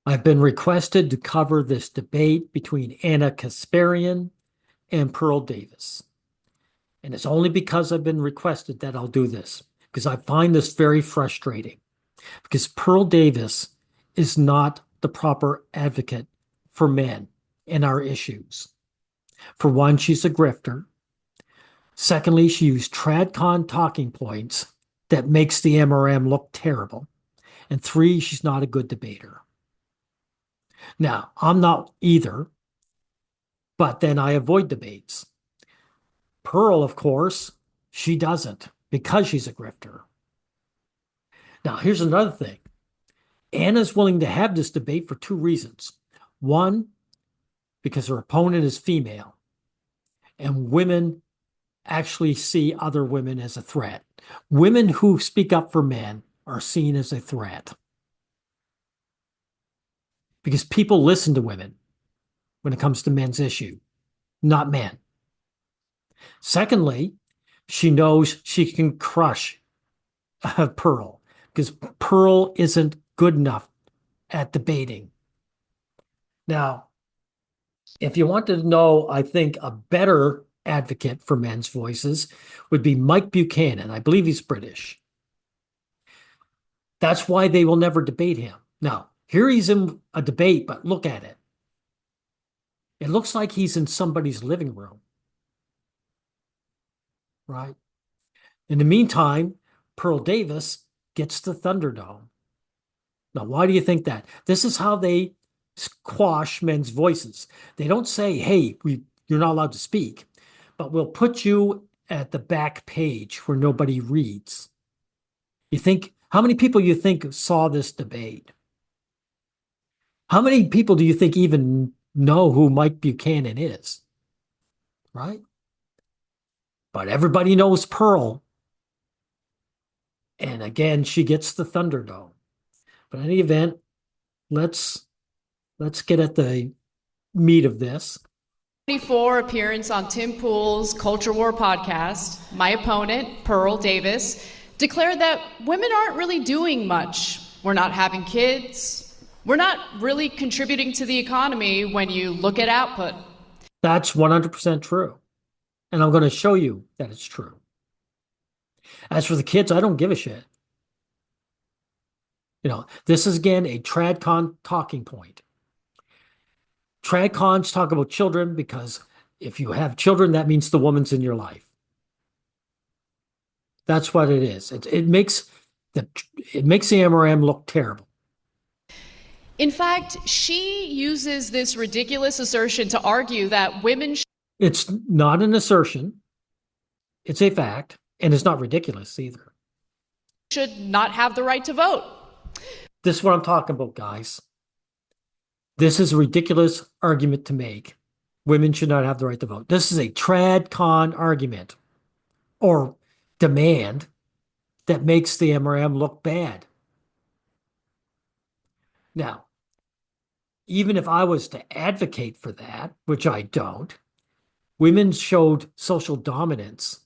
I've been requested to cover this debate between Anna Kasparian and Pearl Davis. And it's only because I've been requested that I'll do this, because I find this very frustrating. Because Pearl Davis is not the proper advocate for men and our issues. For one, she's a grifter. Secondly, she used tradcon talking points that makes the MRM look terrible. And three, she's not a good debater. Now, I'm not either, but then I avoid debates. Pearl, of course, she doesn't because she's a grifter. Now, here's another thing. Anna's willing to have this debate for two reasons. One, because her opponent is female, and women actually see other women as a threat. Women who speak up for men are seen as a threat because people listen to women when it comes to men's issue, not men. Secondly, she knows she can crush Pearl because Pearl isn't good enough at debating. Now, if you want to know, I think a better advocate for men's voices would be Mike Buchanan. I believe he's British. That's why they will never debate him. Now, here he's in a debate, but look at it. It looks like he's in somebody's living room, right? In the meantime, Pearl Davis gets the Thunderdome. Now, why do you think that? This is how they squash men's voices. They don't say, hey, you're not allowed to speak, but we'll put you at the back page where nobody reads. You think, how many people you think saw this debate? How many people do you think even know who Mike Buchanan is? Right? But everybody knows Pearl. And again, she gets the Thunderdome. But in any event, let's get at the meat of this. 24 appearance on Tim Pool's Culture War podcast, my opponent, Pearl Davis, declared that women aren't really doing much. We're not having kids. We're not really contributing to the economy when you look at output. That's 100% true. And I'm going to show you that it's true. As for the kids, I don't give a shit. This is again a tradcon talking point. Tradcons talk about children because if you have children, that means the woman's in your life. That's what it is. It makes the MRM look terrible. In fact, she uses this ridiculous assertion to argue that women It's not an assertion. It's a fact, and it's not ridiculous either. should not have the right to vote. This is what I'm talking about, guys. This is a ridiculous argument to make. Women should not have the right to vote. This is a tradcon argument or demand that makes the MRM look bad. Now, even if I was to advocate for that, which I don't, women showed social dominance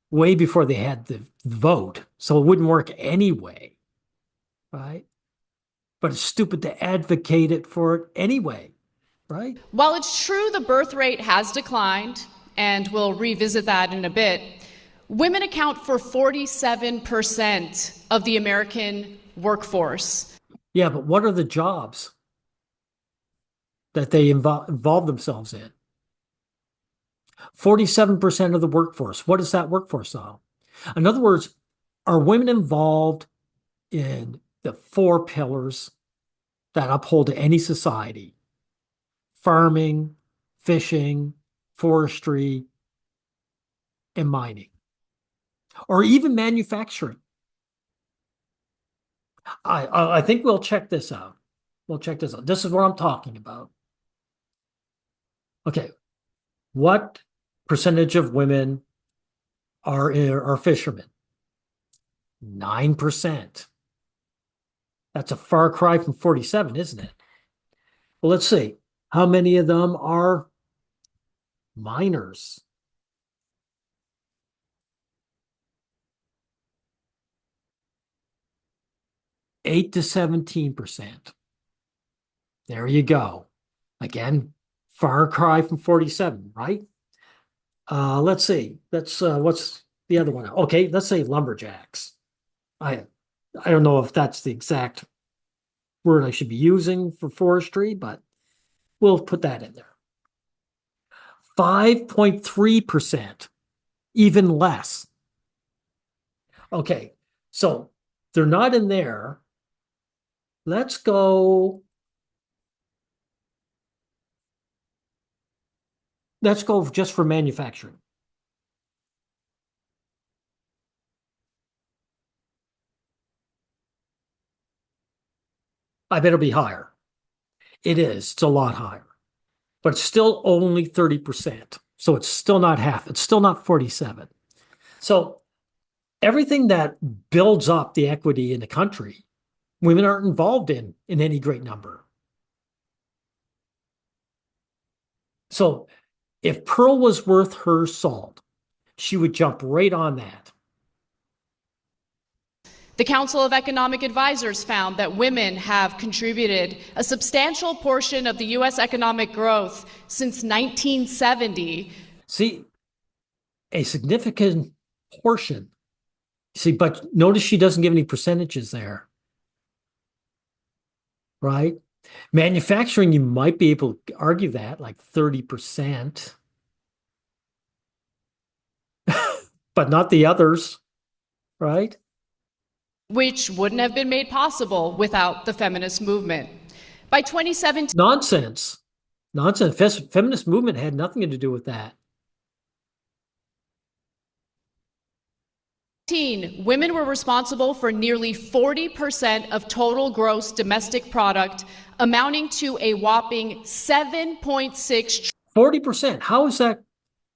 way before they had the vote, so it wouldn't work anyway, right? But it's stupid to advocate it for it anyway, right? While it's true the birth rate has declined, and we'll revisit that in a bit, women account for 47% of the American workforce. Yeah, but what are the jobs that they involve themselves in? 47% of the workforce. What is that workforce now? In other words, are women involved in the four pillars that uphold any society? Farming, fishing, forestry, and mining, or even manufacturing. I think we'll check this out. We'll check this out. This is what I'm talking about. Okay, what percentage of women are fishermen? 9%. That's a far cry from 47, isn't it? Well, let's see. How many of them are minors? Eight to 17%. There you go. Again, far cry from 47, right? Let's see. That's what's the other one? Okay, let's say lumberjacks. I I don't know if that's the exact word I should be using for forestry, but we'll put that in there. 5.3%, even less. Okay, so they're not in there. Let's go. Let's go just for manufacturing. I bet it'll be higher. It is. It's a lot higher, but it's still only 30%. So it's still not half. It's still not 47. So everything that builds up the equity in the country, women aren't involved in any great number. So if Pearl was worth her salt, she would jump right on that. The Council of Economic Advisors found that women have contributed a substantial portion of the U.S. economic growth since 1970. See, a significant portion. See, but notice she doesn't give any percentages there, right? Manufacturing, you might be able to argue that, like 30%, but not the others, right? Which wouldn't have been made possible without the feminist movement. By 2017, Nonsense. Feminist movement had nothing to do with that. women were responsible for nearly 40% of total gross domestic product, amounting to a whopping 7.6 40%. How is that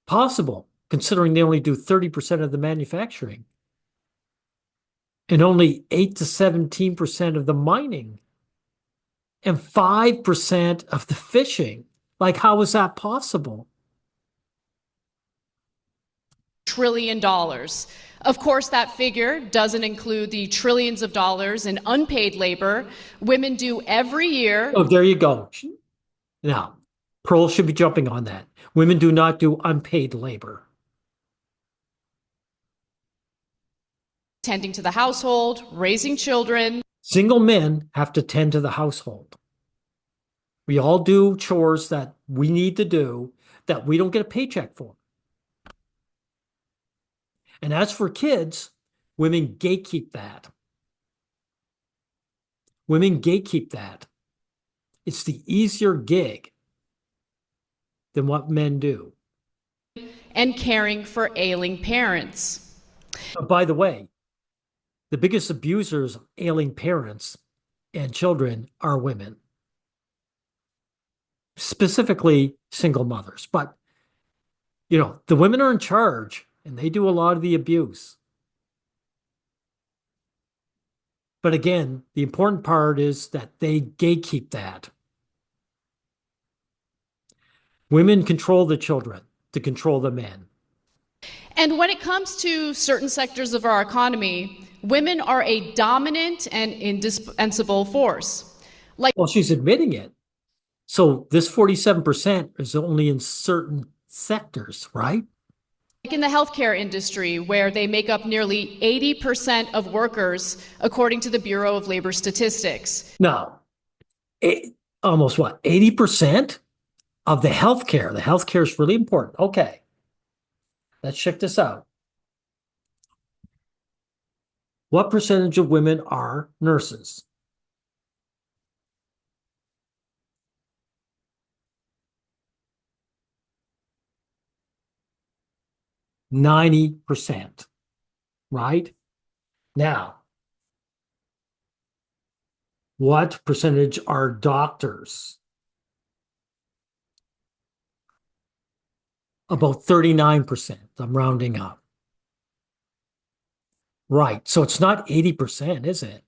possible, considering they only do 30% of the manufacturing and only 8 to 17% of the mining and 5% of the fishing? Like, how is that possible? trillion dollars. Of course, that figure doesn't include the trillions of dollars in unpaid labor women do every year. Oh, there you go. Now, Pearl should be jumping on that. Women do not do unpaid labor. Tending to the household, raising children. Single men have to tend to the household. We all do chores that we need to do that we don't get a paycheck for. And as for kids, women gatekeep that. Women gatekeep that. It's the easier gig than what men do. And caring for ailing parents. By the way, the biggest abusers of ailing parents and children are women, specifically single mothers. But, the women are in charge and they do a lot of the abuse. But again, the important part is that they gatekeep that. Women control the children to control the men. And when it comes to certain sectors of our economy, women are a dominant and indispensable force. Well, she's admitting it. So this 47% is only in certain sectors, right? Like in the healthcare industry, where they make up nearly 80% of workers, according to the Bureau of Labor Statistics. No, almost what, 80% of the healthcare? The healthcare is really important. Okay, let's check this out. What percentage of women are nurses? %90, right? Now, what percentage are doctors? About 39%. I'm rounding up. Right. So it's not 80%, is it?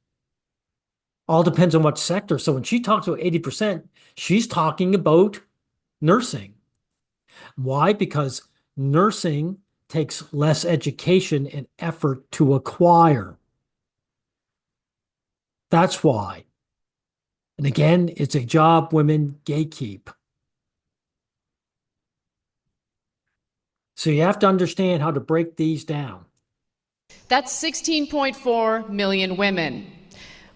All depends on what sector. So when she talks about 80%, she's talking about nursing. Why? Because nursing takes less education and effort to acquire. That's why. And again, it's a job women gatekeep. So you have to understand how to break these down. That's 16.4 million women.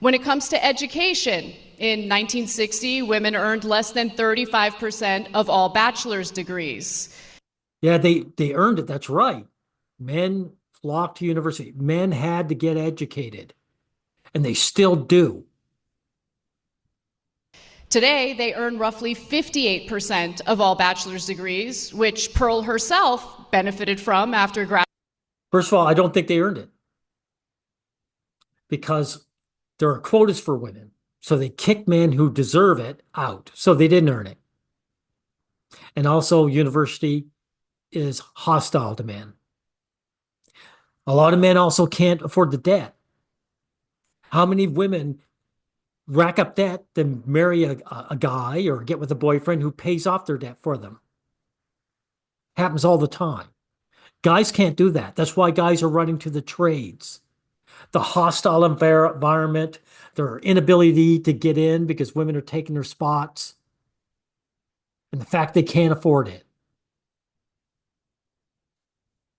When it comes to education, in 1960, women earned less than 35% of all bachelor's degrees. Yeah, they earned it. That's right. Men flocked to university. Men had to get educated, and they still do. Today, they earn roughly 58% of all bachelor's degrees, which Pearl herself benefited from after graduating. First of all, I don't think they earned it because there are quotas for women. So they kick men who deserve it out. So they didn't earn it. And also, university is hostile to men. A lot of men also can't afford the debt. How many women rack up debt than marry a guy or get with a boyfriend who pays off their debt for them? Happens all the time. Guys can't do that. That's why guys are running to the trades. The hostile environment, their inability to get in because women are taking their spots, and the fact they can't afford it.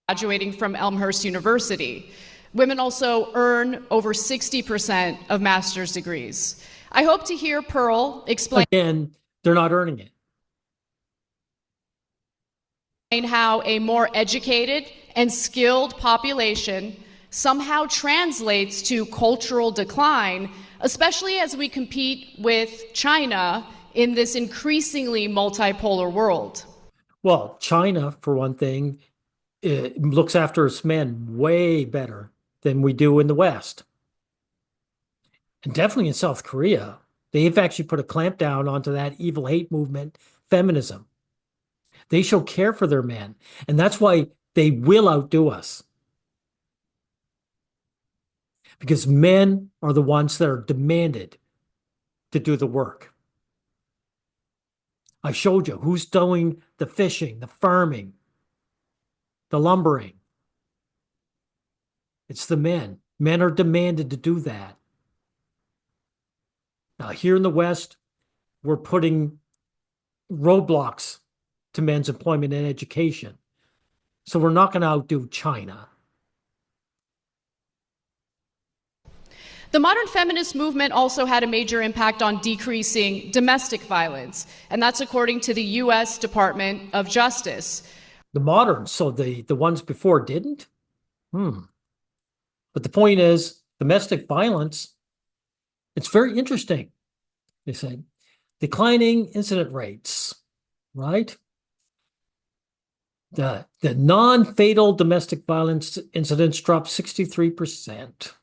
Graduating from Elmhurst University. Women also earn over 60% of master's degrees. I hope to hear Pearl explain Again, they're not earning it. how a more educated and skilled population somehow translates to cultural decline, especially as we compete with China in this increasingly multipolar world. Well, China, for one thing, it looks after its men way better than we do in the West. And definitely in South Korea, they've actually put a clamp down onto that evil hate movement, feminism. They show care for their men, and that's why they will outdo us. Because men are the ones that are demanded to do the work. I showed you who's doing the fishing, the farming, the lumbering. It's the men. Men are demanded to do that. Now, here in the West, we're putting roadblocks to men's employment and education. So we're not going to outdo China. The modern feminist movement also had a major impact on decreasing domestic violence, and that's according to the U.S. Department of Justice. The moderns, so the ones before didn't? But the point is, domestic violence, it's very interesting. They say declining incident rates, right? The non-fatal domestic violence incidents dropped 63%,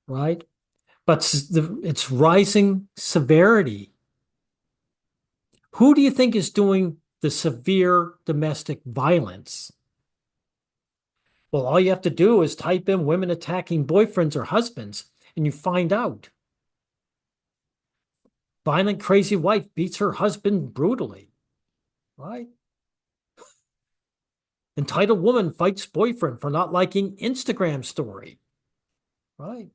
right? But it's rising severity. Who do you think is doing the severe domestic violence? Well, all you have to do is type in women attacking boyfriends or husbands, and you find out. Violent, crazy wife beats her husband brutally, right? Entitled woman fights boyfriend for not liking Instagram story, right?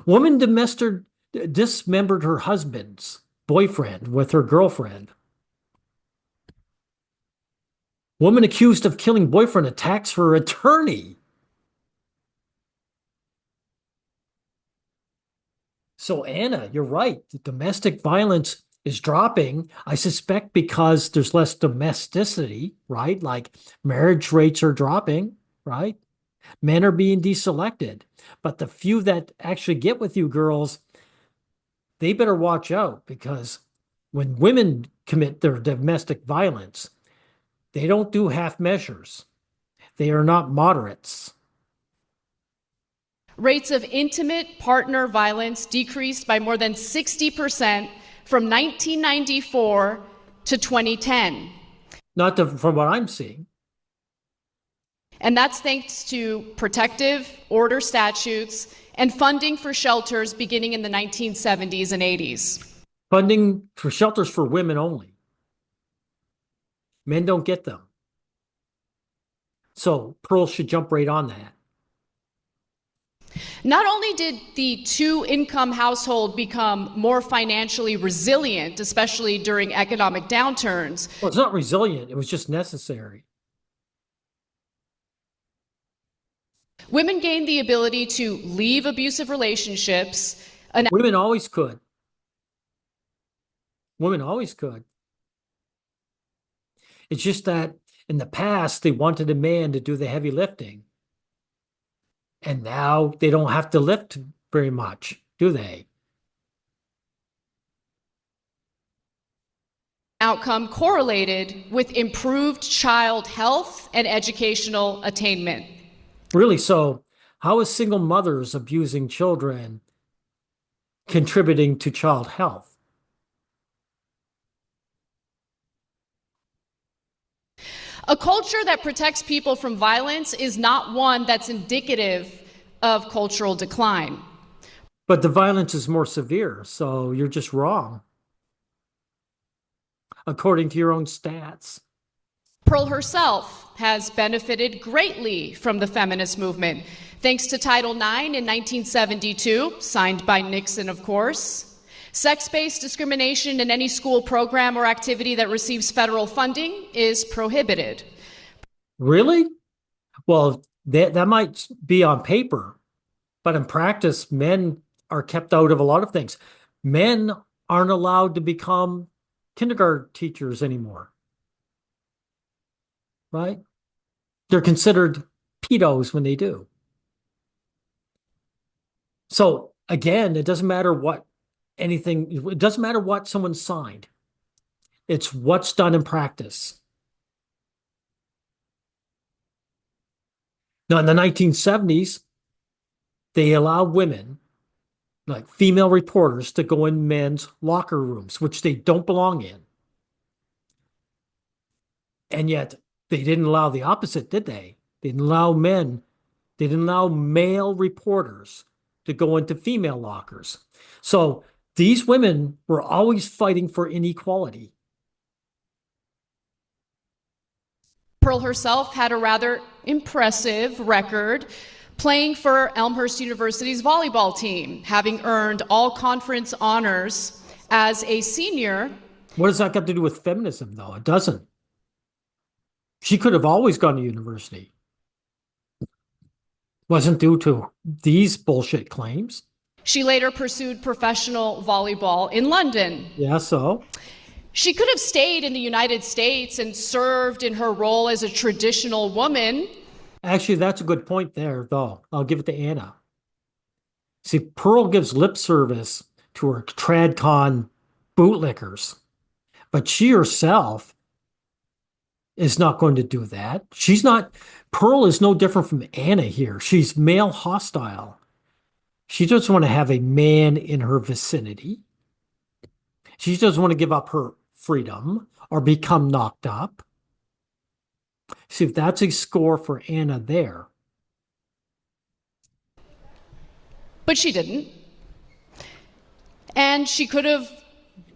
Woman dismembered her husband's boyfriend with her girlfriend. Woman accused of killing boyfriend attacks her attorney. So, Anna, you're right. The domestic violence is dropping, I suspect, because there's less domesticity, right? Like marriage rates are dropping, right? Men are being deselected. But the few that actually get with you girls, they better watch out because when women commit their domestic violence, they don't do half measures. They are not moderates. Rates of intimate partner violence decreased by more than 60% from 1994 to 2010. From what I'm seeing. And that's thanks to protective order statutes and funding for shelters beginning in the 1970s and 80s. Funding for shelters for women only. Men don't get them. So Pearl should jump right on that. Not only did the two-income household become more financially resilient, especially during economic downturns. Well, it's not resilient. It was just necessary. Women gained the ability to leave abusive relationships. Women always could. Women always could. It's just that in the past, they wanted a man to do the heavy lifting. And now they don't have to lift very much, do they? Outcome correlated with improved child health and educational attainment. Really, so how is single mothers abusing children contributing to child health? A culture that protects people from violence is not one that's indicative of cultural decline. But the violence is more severe, so you're just wrong, according to your own stats. Pearl herself has benefited greatly from the feminist movement, thanks to Title IX in 1972, signed by Nixon, of course. Sex-based discrimination in any school program or activity that receives federal funding is prohibited. Really? Well, that might be on paper, but in practice, men are kept out of a lot of things. Men aren't allowed to become kindergarten teachers anymore, right? They're considered pedos when they do. So again, it doesn't matter what it doesn't matter what someone signed. It's what's done in practice. Now, in the 1970s, they allowed women, like female reporters, to go in men's locker rooms, which they don't belong in. And yet, they didn't allow the opposite, did they? They didn't allow male reporters to go into female lockers. So these women were always fighting for inequality. Pearl herself had a rather impressive record playing for Elmhurst University's volleyball team, having earned all conference honors as a senior. What does that got to do with feminism, though? It doesn't. She could have always gone to university. Wasn't due to these bullshit claims. She later pursued professional volleyball in London. Yeah, so? She could have stayed in the United States and served in her role as a traditional woman. Actually, that's a good point there, though. I'll give it to Anna. See, Pearl gives lip service to her tradcon bootlickers, but she herself is not going to do that. Pearl is no different from Anna here. She's male hostile. She doesn't want to have a man in her vicinity. She doesn't want to give up her freedom or become knocked up. See, if that's a score for Anna there. But she didn't. And she could have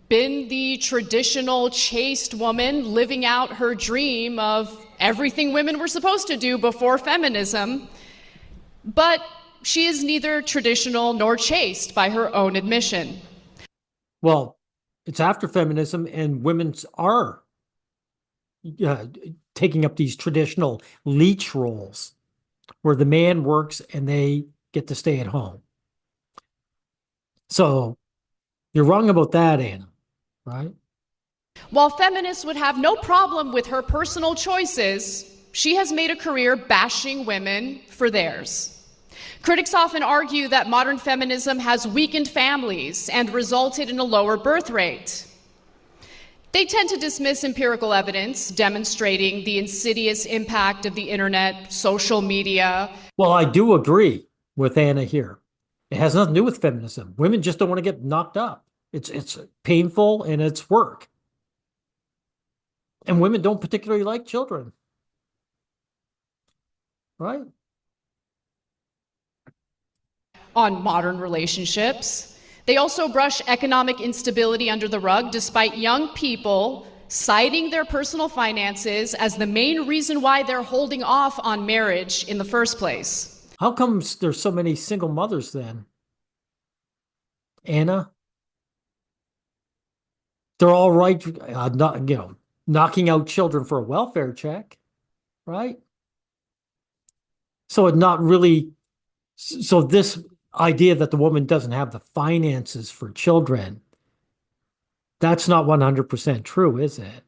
been the traditional chaste woman living out her dream of everything women were supposed to do before feminism. But she is neither traditional nor chaste by her own admission. Well, it's after feminism, and women are taking up these traditional leech roles where the man works and they get to stay at home. So you're wrong about that, Anna, right? While feminists would have no problem with her personal choices, she has made a career bashing women for theirs. Critics often argue that modern feminism has weakened families and resulted in a lower birth rate. They tend to dismiss empirical evidence demonstrating the insidious impact of the internet, social media. Well, I do agree with Anna here. It has nothing to do with feminism. Women just don't want to get knocked up. It's painful and it's work. And women don't particularly like children. Right? On modern relationships. They also brush economic instability under the rug, despite young people citing their personal finances as the main reason why they're holding off on marriage in the first place. How comes there's so many single mothers then? Anna, they're all right, not, knocking out children for a welfare check, right? So it not really, so this idea that the woman doesn't have the finances for children, that's not 100% true, is it?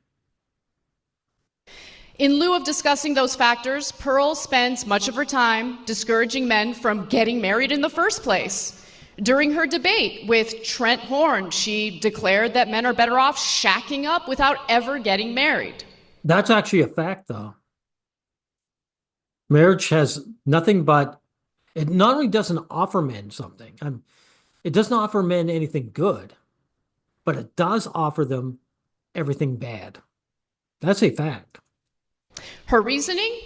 In lieu of discussing those factors, Pearl spends much of her time discouraging men from getting married in the first place. During her debate with Trent Horn, she declared that men are better off shacking up without ever getting married. That's actually a fact, though. Marriage has nothing but, it not only doesn't offer men something, it doesn't offer men anything good, but it does offer them everything bad. That's a fact. Her reasoning?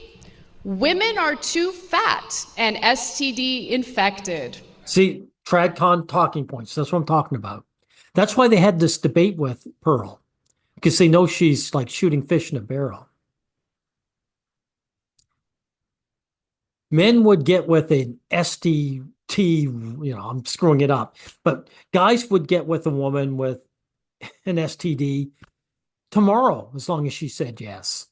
Women are too fat and STD infected. See, tradcon talking points. That's what I'm talking about. That's why they had this debate with Pearl, because they know she's like shooting fish in a barrel. Men would get with an STT, I'm screwing it up, but guys would get with a woman with an STD tomorrow, as long as she said yes.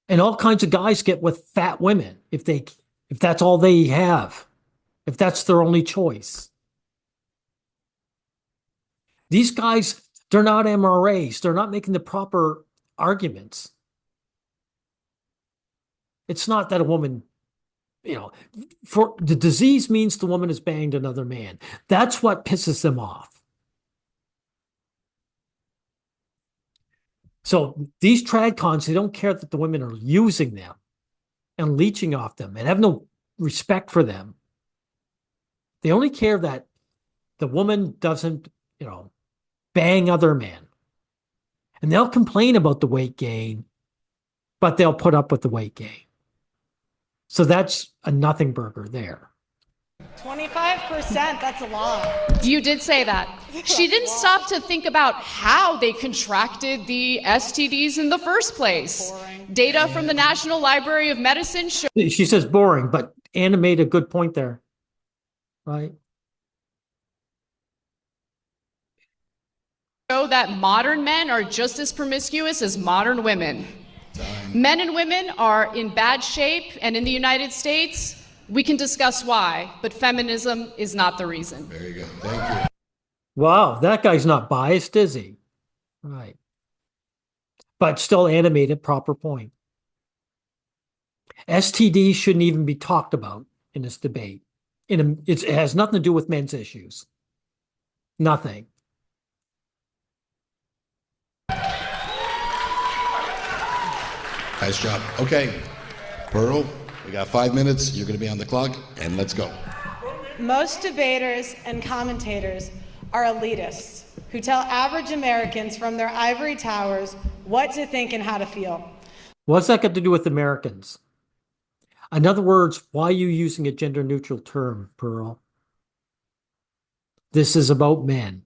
And all kinds of guys get with fat women if that's all they have, if that's their only choice. These guys, they're not MRAs. They're not making the proper arguments. It's not that a woman, for the disease means the woman has banged another man. That's what pisses them off. So these tradcons, they don't care that the women are using them and leeching off them and have no respect for them. They only care that the woman doesn't, bang other men. And they'll complain about the weight gain, but they'll put up with the weight gain. So that's a nothing burger there. 25%, that's a lot. You did say that. She didn't stop to think about how they contracted the STDs in the first place. Boring. Data from the National Library of Medicine shows She says boring, but Anna made a good point there, right? that modern men are just as promiscuous as modern women. Men and women are in bad shape, and in the United States, we can discuss why, but feminism is not the reason. Very good. Thank you. Wow, that guy's not biased, is he? Right. But still animated, proper point. STDs shouldn't even be talked about in this debate. It has nothing to do with men's issues. Nothing. Nice job. Okay, Pearl, we got 5 minutes. You're going to be on the clock, and let's go. Most debaters and commentators are elitists who tell average Americans from their ivory towers what to think and how to feel. What's that got to do with Americans? In other words, why are you using a gender-neutral term, Pearl? This is about men.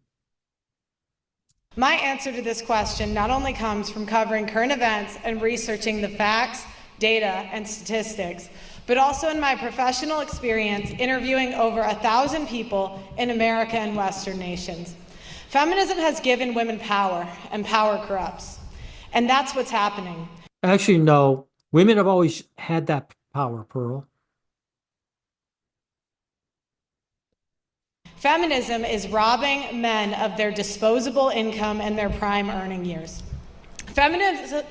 My answer to this question not only comes from covering current events and researching the facts, data, and statistics, but also in my professional experience interviewing over 1,000 people in America and Western nations. Feminism has given women power, and power corrupts. And that's what's happening. Actually, no. Women have always had that power, Pearl. Feminism is robbing men of their disposable income and their prime earning years. Feminism.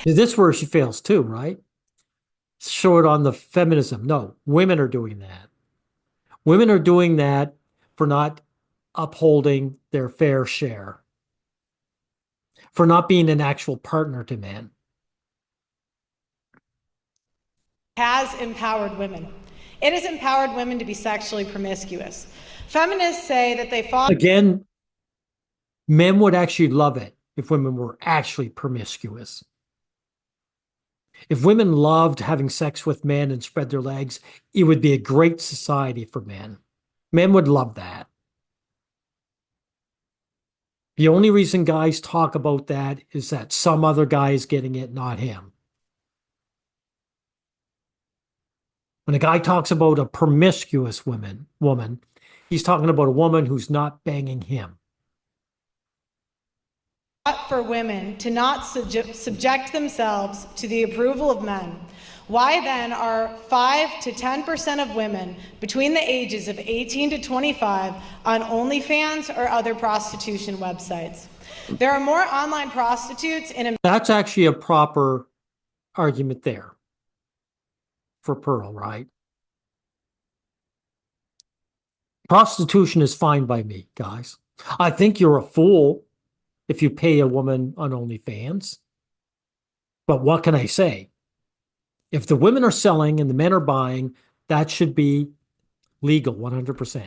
This is where she fails too, right? Show it on the feminism. No, women are doing that. Women are doing that for not upholding their fair share, for not being an actual partner to men. Has empowered women. It has empowered women to be sexually promiscuous. Feminists say that they fought. Again, men would actually love it if women were actually promiscuous. If women loved having sex with men and spread their legs, it would be a great society for men. Men would love that. The only reason guys talk about that is that some other guy is getting it, not him. When a guy talks about a promiscuous woman, he's talking about a woman who's not banging him. For women to not subject themselves to the approval of men, why then are 5 to 10% of women between the ages of 18 to 25 on OnlyFans or other prostitution websites? There are more online prostitutes in. That's actually a proper argument there for Pearl, right? Prostitution is fine by me, guys. I think you're a fool if you pay a woman on OnlyFans. But what can I say? If the women are selling and the men are buying, that should be legal 100%.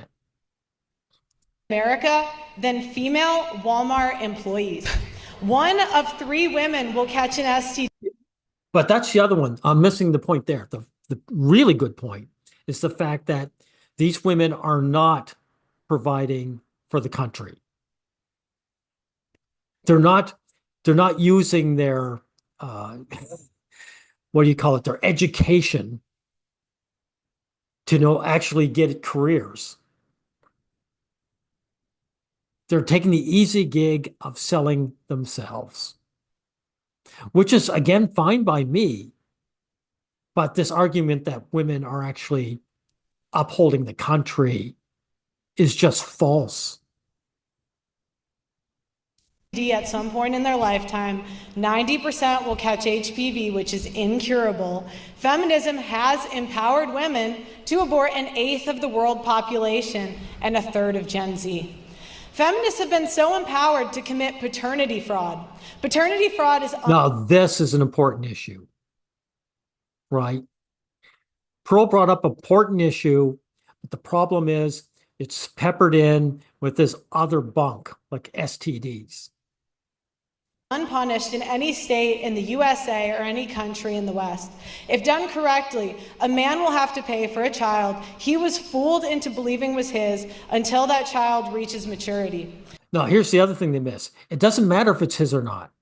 America than female Walmart employees. 1 of 3 women will catch an STD. But that's the other one. I'm missing the point there. The really good point is the fact that these women are not providing for the country. They're not using their what do you call it? Their education to actually get careers. They're taking the easy gig of selling themselves, which is, again, fine by me. But this argument that women are actually upholding the country is just false. At some point in their lifetime, 90% will catch HPV, which is incurable. Feminism has empowered women to abort 1/8 of the world population and 1/3 of Gen Z. Feminists have been so empowered to commit paternity fraud. Paternity fraud is. Now, this is an important issue, right? Pearl brought up an important issue, but the problem is it's peppered in with this other bunk like STDs. Unpunished in any state in the USA or any country in the West. If done correctly, a man will have to pay for a child he was fooled into believing was his until that child reaches maturity. Now, here's the other thing they miss. It doesn't matter if it's his or not.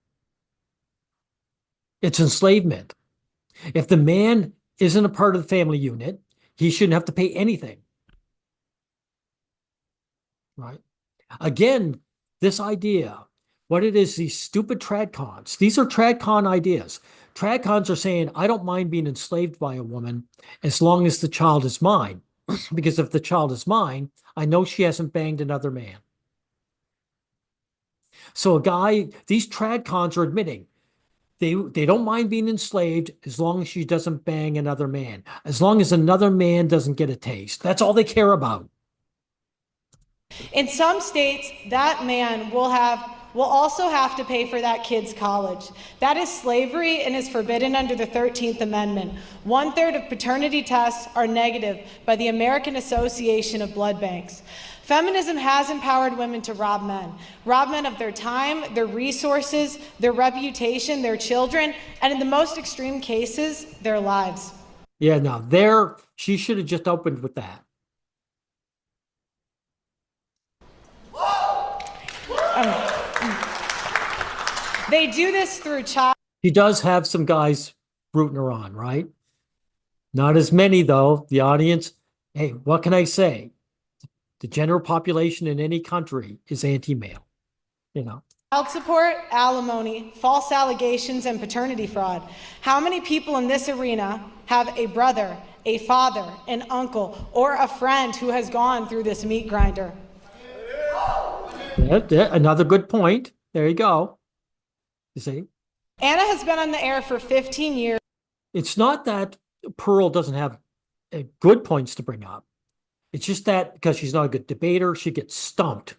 It's enslavement. If the man isn't a part of the family unit, he shouldn't have to pay anything. Right? Again, this idea, what it is, these stupid tradcons. These are tradcon ideas. Tradcons are saying, I don't mind being enslaved by a woman as long as the child is mine. Because if the child is mine, I know she hasn't banged another man. So these tradcons are admitting they don't mind being enslaved as long as she doesn't bang another man. As long as another man doesn't get a taste. That's all they care about. In some states, that man will also have to pay for that kid's college. That is slavery and is forbidden under the 13th Amendment. 1/3 of paternity tests are negative by the American Association of Blood Banks. Feminism has empowered women to rob men of their time, their resources, their reputation, their children, and in the most extreme cases, their lives. Yeah, now she should have just opened with that. They do this through child. She does have some guys rooting her on, right? Not as many, though. The audience, hey, what can I say? The general population in any country is anti-male, Child support, alimony, false allegations, and paternity fraud. How many people in this arena have a brother, a father, an uncle, or a friend who has gone through this meat grinder? Yeah, another good point. There you go. You see? Anna has been on the air for 15 years. It's not that Pearl doesn't have good points to bring up. It's just that because she's not a good debater, she gets stumped.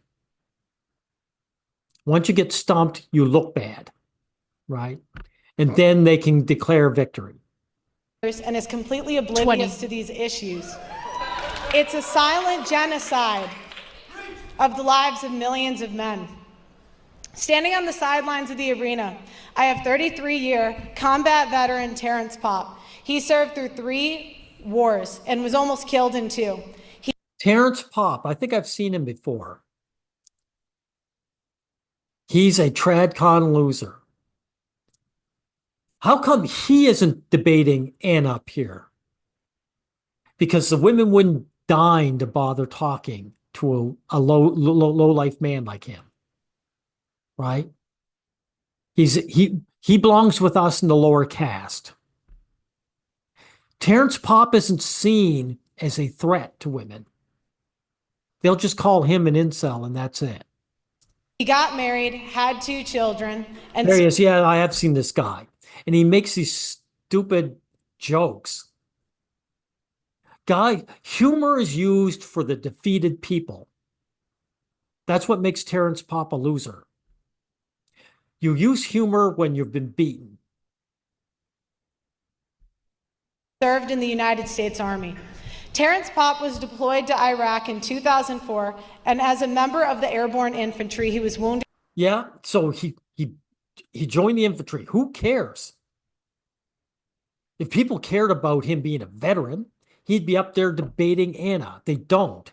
Once you get stumped, you look bad, right? And then they can declare victory. And is completely oblivious to these issues. It's a silent genocide of the lives of millions of men. Standing on the sidelines of the arena, I have 33-year combat veteran Terrence Popp. He served through 3 wars and was almost killed in 2. Terrence Popp, I think I've seen him before. He's a tradcon loser. How come he isn't debating Anna up here? because the women wouldn't deign to bother talking to a low life man like him, right? He belongs with us in the lower caste. Terrence Popp isn't seen as a threat to women. They'll just call him an incel and that's it. He got married, had 2 children, and There he is. Yeah, I have seen this guy. And he makes these stupid jokes. Guy, humor is used for the defeated people. That's what makes Terrence Popp a loser. You use humor when you've been beaten. served in the United States Army. Terrence Popp was deployed to Iraq in 2004, and as a member of the airborne infantry, he was wounded. Yeah, so he joined the infantry. Who cares? If people cared about him being a veteran, he'd be up there debating Anna. They don't.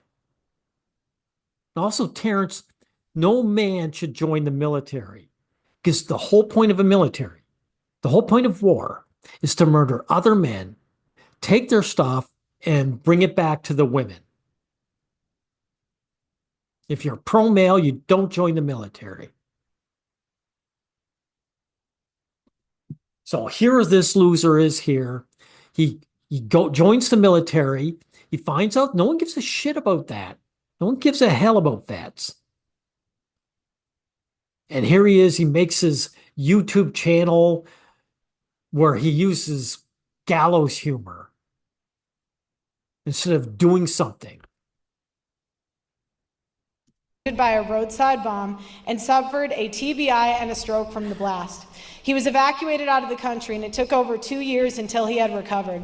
Also, Terrence, no man should join the military because the whole point of a military, the whole point of war is to murder other men, take their stuff, and bring it back to the women. If you're pro-male, you don't join the military. So here this loser is here. He joins the military. He finds out no one gives a shit about that. No one gives a hell about vets. And here he is. He makes his YouTube channel where he uses gallows humor instead of doing something. By a roadside bomb and suffered a TBI and a stroke from the blast. He was evacuated out of the country, and it took over 2 years until he had recovered.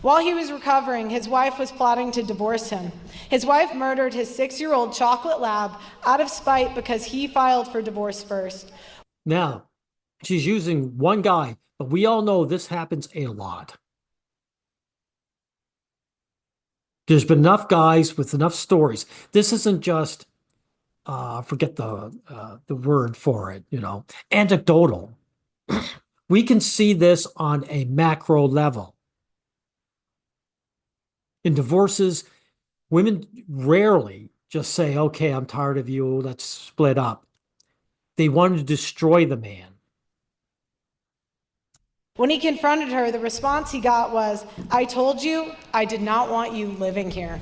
While he was recovering, his wife was plotting to divorce him. His wife murdered his 6-year-old chocolate lab out of spite because he filed for divorce first. Now, she's using one guy, but we all know this happens a lot. There's been enough guys with enough stories. This isn't just, forget the word for it, anecdotal. We can see this on a macro level. In divorces, women rarely just say, okay, I'm tired of you, let's split up. They want to destroy the man. When he confronted her, the response he got was, "I told you I did not want you living here."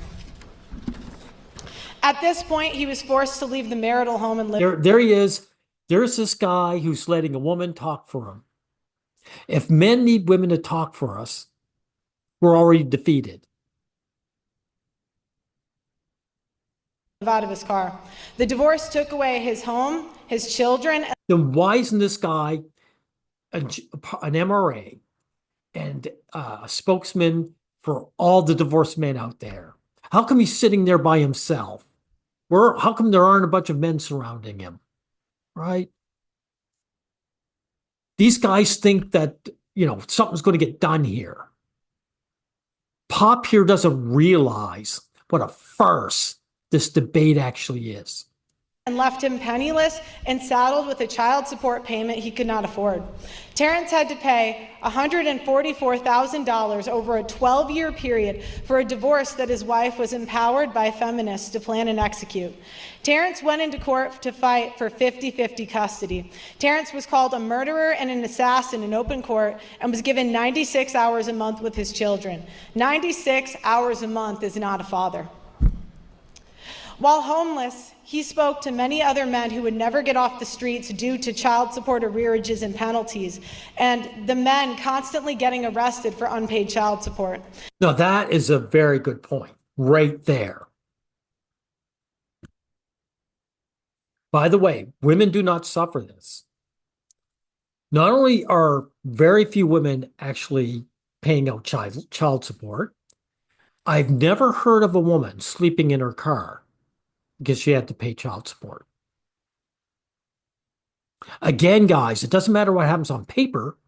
At this point, he was forced to leave the marital home and live. There he is. There's this guy who's letting a woman talk for him. If men need women to talk for us, we're already defeated. Out of his car. The divorce took away his home, his children. Then why isn't this guy an MRA and a spokesman for all the divorced men out there? How come he's sitting there by himself? How come there aren't a bunch of men surrounding him? Right? These guys think that, something's going to get done here. Pop here doesn't realize what a farce this debate actually is. And left him penniless and saddled with a child support payment he could not afford. Terrence had to pay $144,000 over a 12-year period for a divorce that his wife was empowered by feminists to plan and execute. Terrence went into court to fight for 50-50 custody. Terrence was called a murderer and an assassin in open court and was given 96 hours a month with his children. 96 hours a month is not a father. While homeless, he spoke to many other men who would never get off the streets due to child support arrearages and penalties, and the men constantly getting arrested for unpaid child support. Now, that is a very good point right there. By the way, women do not suffer this. Not only are very few women actually paying out child support, I've never heard of a woman sleeping in her car because she had to pay child support. Again, guys, it doesn't matter what happens on paper.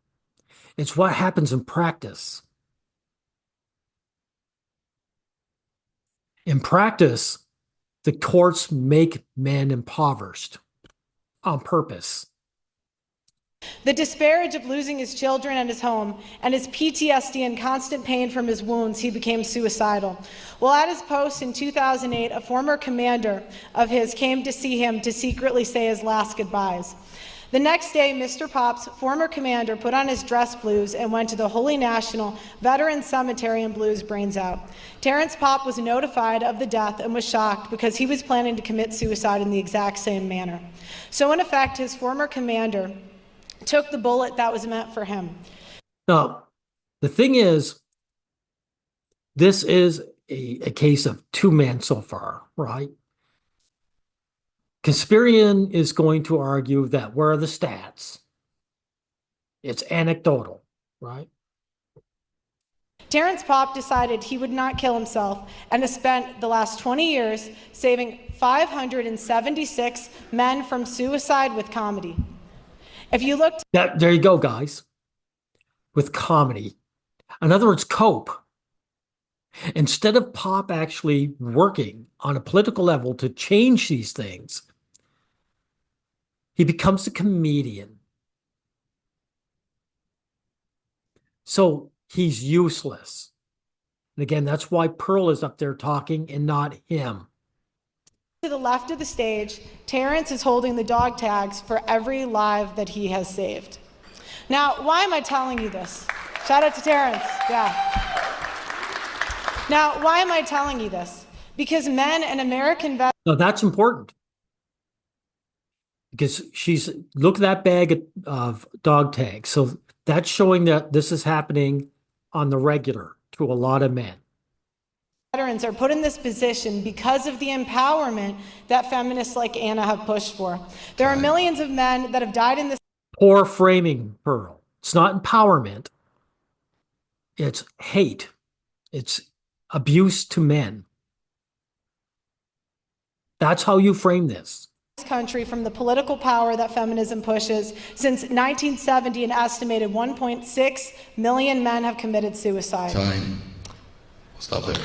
It's what happens in practice. In practice, the courts make men impoverished on purpose. The disparage of losing his children and his home, and his PTSD and constant pain from his wounds, he became suicidal. While at his post in 2008, a former commander of his came to see him to secretly say his last goodbyes. The next day, Mr. Pop's former commander put on his dress blues and went to the Holy National Veterans Cemetery and blew his brains out. Terrence Pop was notified of the death and was shocked because he was planning to commit suicide in the exact same manner. So in effect, his former commander took the bullet that was meant for him. Now, the thing is, this is a case of two men so far, right? Kasparian is going to argue that where are the stats? It's anecdotal, right? Terrence Pop decided he would not kill himself and has spent the last 20 years saving 576 men from suicide with comedy. If you look, There you go, guys. With comedy. In other words, cope. Instead of Pop actually working on a political level to change these things, he becomes a comedian. So he's useless. And again, that's why Pearl is up there talking and not him. to the left of the stage, Terrence is holding the dog tags for every life that he has saved. Now, why am I telling you this? Shout out to Terrence. Yeah. Now, why am I telling you this? Because men and American veterans. No, that's important. Because look at that bag of dog tags. So that's showing that this is happening on the regular to a lot of men. Veterans are put in this position because of the empowerment that feminists like Anna have pushed for. There are millions of men that have died in this. Poor framing, Pearl. It's not empowerment. It's hate. It's abuse to men. That's how you frame this. Country from the political power that feminism pushes. Since 1970, an estimated 1.6 million men have committed suicide. Time. We'll stop there.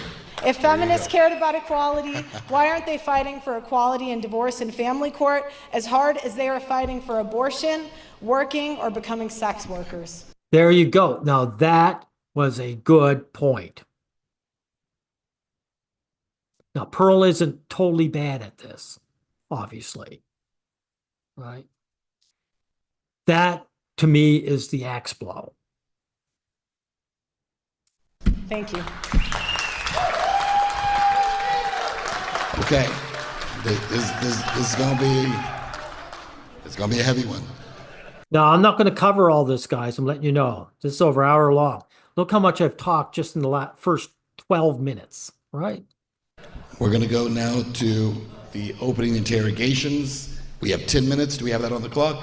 If feminists cared about equality, why aren't they fighting for equality in divorce and family court as hard as they are fighting for abortion, working, or becoming sex workers? There you go. Now that was a good point. Now, Pearl isn't totally bad at this, obviously, right? That, to me, is the axe blow. Thank you. Okay, this is gonna be a heavy one. Now, I'm not going to cover all this, guys. I'm letting you know. This is over an hour long. Look how much I've talked just in the first 12 minutes, right? We're gonna go now to the opening interrogations. We have 10 minutes. Do we have that on the clock?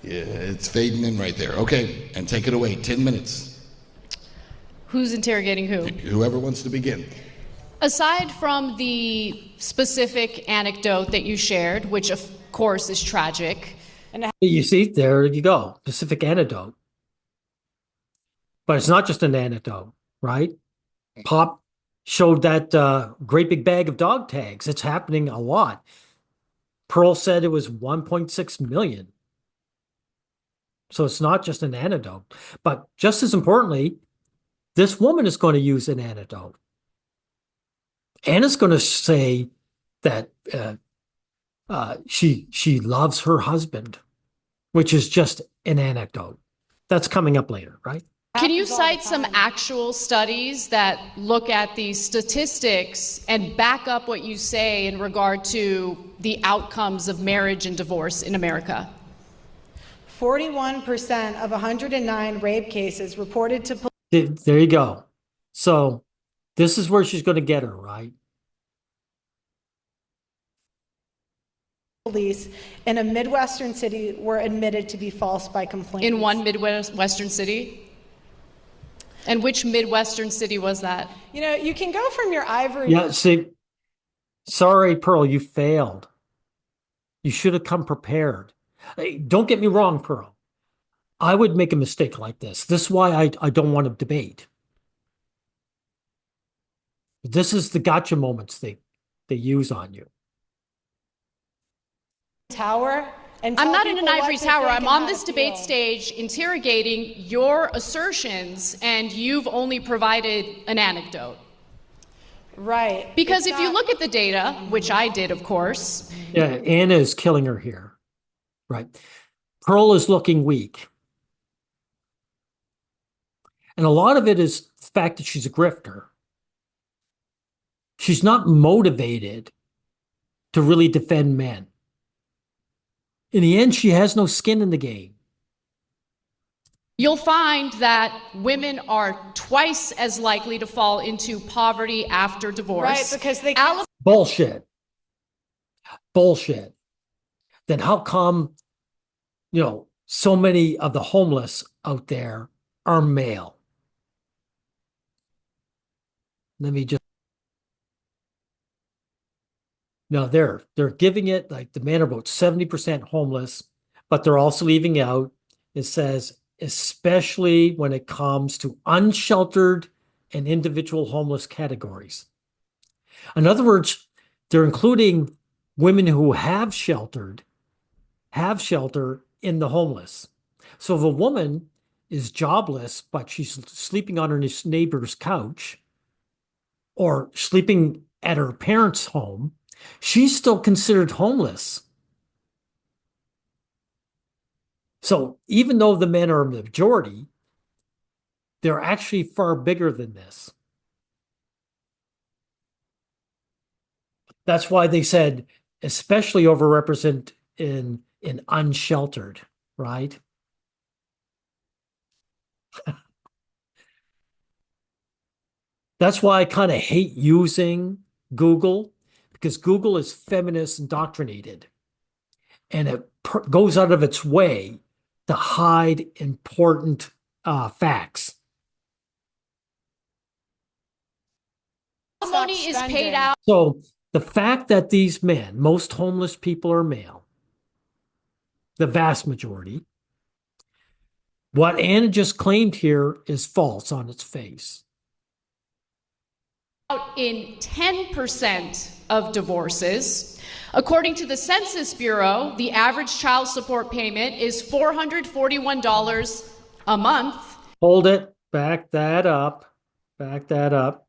Yeah, it's fading in right there. Okay, and take it away. 10 minutes. Who's interrogating who? Whoever wants to begin. Aside from the specific anecdote that you shared, which of course is tragic. You see, there you go. Specific anecdote. But it's not just an anecdote, right? Pop showed that great big bag of dog tags. It's happening a lot. Pearl said it was 1.6 million. So it's not just an anecdote. But just as importantly, this woman is going to use an anecdote. Anna's going to say that she loves her husband, which is just an anecdote. That's coming up later, right? Can you cite some actual studies that look at these statistics and back up what you say in regard to the outcomes of marriage and divorce in America? 41% of 109 rape cases reported to There you go. So this is where she's going to get her, right? police in a Midwestern city were admitted to be false by complainants. In one Midwestern city? And which Midwestern city was that? You know, you can go from your ivory. Yeah, see, sorry, Pearl, you failed. You should have come prepared. Hey, don't get me wrong, Pearl. I would make a mistake like this. This is why I don't want to debate. This is the gotcha moments they use on you. Tower and I'm tell not in people an what ivory to tower. think I'm and on how this to debate feel. stage interrogating your assertions, and you've only provided an anecdote. Right. Because It's if you not- look at the data, which I did, of course, Yeah, Anna is killing her here. Right. Pearl is looking weak. And a lot of it is the fact that she's a grifter. She's not motivated to really defend men. In the end, she has no skin in the game. you'll find that women are twice as likely to fall into poverty after divorce. Right, because they Bullshit. Bullshit. Then how come, so many of the homeless out there are male? Let me just. No, they're giving it like the men are about 70% homeless, but they're also leaving out, it says, especially when it comes to unsheltered and individual homeless categories. In other words, they're including women who have shelter in the homeless. So if a woman is jobless, but she's sleeping on her neighbor's couch or sleeping at her parents' home, she's still considered homeless. So even though the men are a majority, they're actually far bigger than this. That's why they said especially overrepresented in unsheltered, right? That's why I kind of hate using Google, because Google is feminist indoctrinated, and it goes out of its way to hide important facts. alimony is paid out. So the fact that these men, most homeless people are male, the vast majority, what Anna just claimed here is false on its face. In 10% of divorces. According to the Census Bureau, the average child support payment is $441 a month. Hold it. Back that up. Back that up.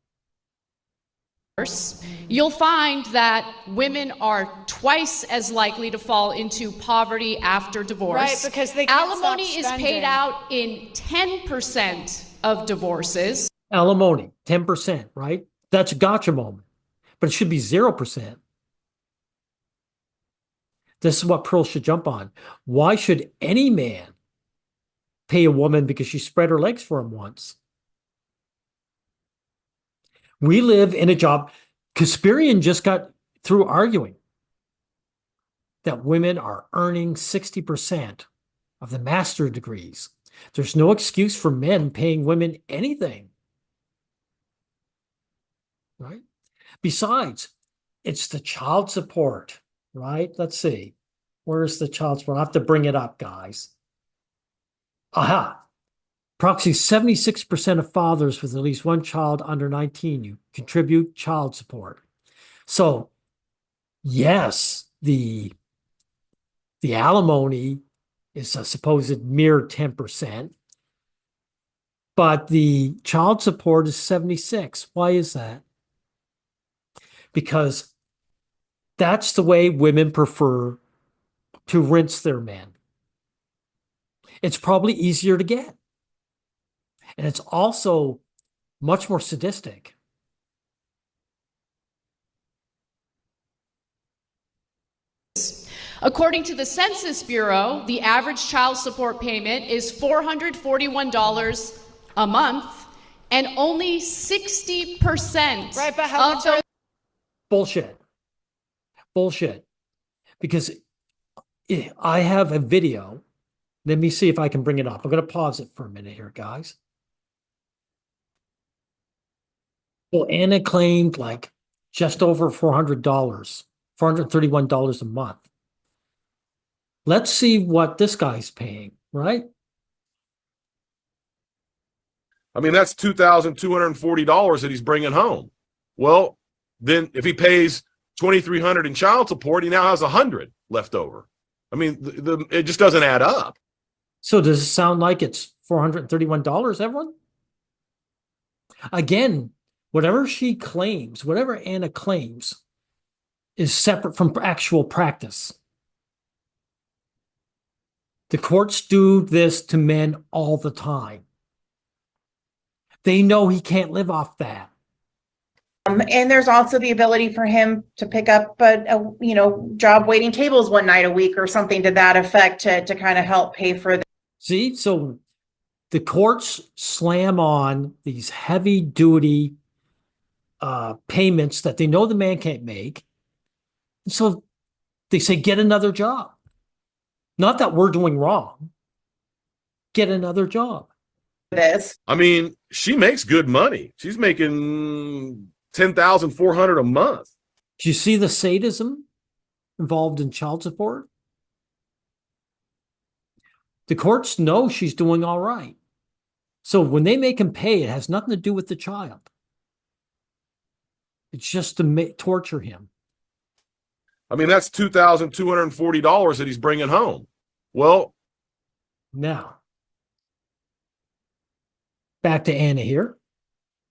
You'll find that women are twice as likely to fall into poverty after divorce. Right, because they can't alimony stop is spending. paid out in 10% of divorces. Alimony, 10%, right? That's a gotcha moment, but it should be 0%. This is what Pearl should jump on. Why should any man pay a woman because she spread her legs for him once? We live in a job. Kasparian just got through arguing that women are earning 60% of the master degrees. There's no excuse for men paying women anything. Right? Besides, it's the child support, right? Let's see. Where's the child support? I'll have to bring it up, guys. Aha. Approximately 76% of fathers with at least one child under 19 you contribute child support. So, yes, the alimony is a supposed mere 10%, but the child support is 76. Why is that? Because that's the way women prefer to rinse their men. It's probably easier to get. And it's also much more sadistic. According to the Census Bureau, the average child support payment is $441 a month, and only 60% Right, but how of much those Bullshit. Bullshit. Because I have a video. Let me see if I can bring it up. I'm going to pause it for a minute here, guys. Well, Anna claimed like just over $400, $431 a month. Let's see what this guy's paying, right? I mean, that's $2,240 that he's bringing home. Well, then if he pays $2,300 in child support, he now has $100 left over. I mean, it just doesn't add up. So does it sound like it's $431, everyone? Again, whatever she claims, whatever Anna claims, is separate from actual practice. The courts do this to men all the time. They know he can't live off that. And there's also the ability for him to pick up a job waiting tables one night a week or something to that effect to kind of help pay for the. See, so the courts slam on these heavy duty payments that they know the man can't make. So they say, get another job. Not that we're doing wrong. Get another job. This. I mean, she makes good money. She's making $10,400 a month. Do you see the sadism involved in child support? The courts know she's doing all right. So when they make him pay, it has nothing to do with the child. It's just to torture him. I mean, that's $2,240 that he's bringing home. Well, now, back to Anna here.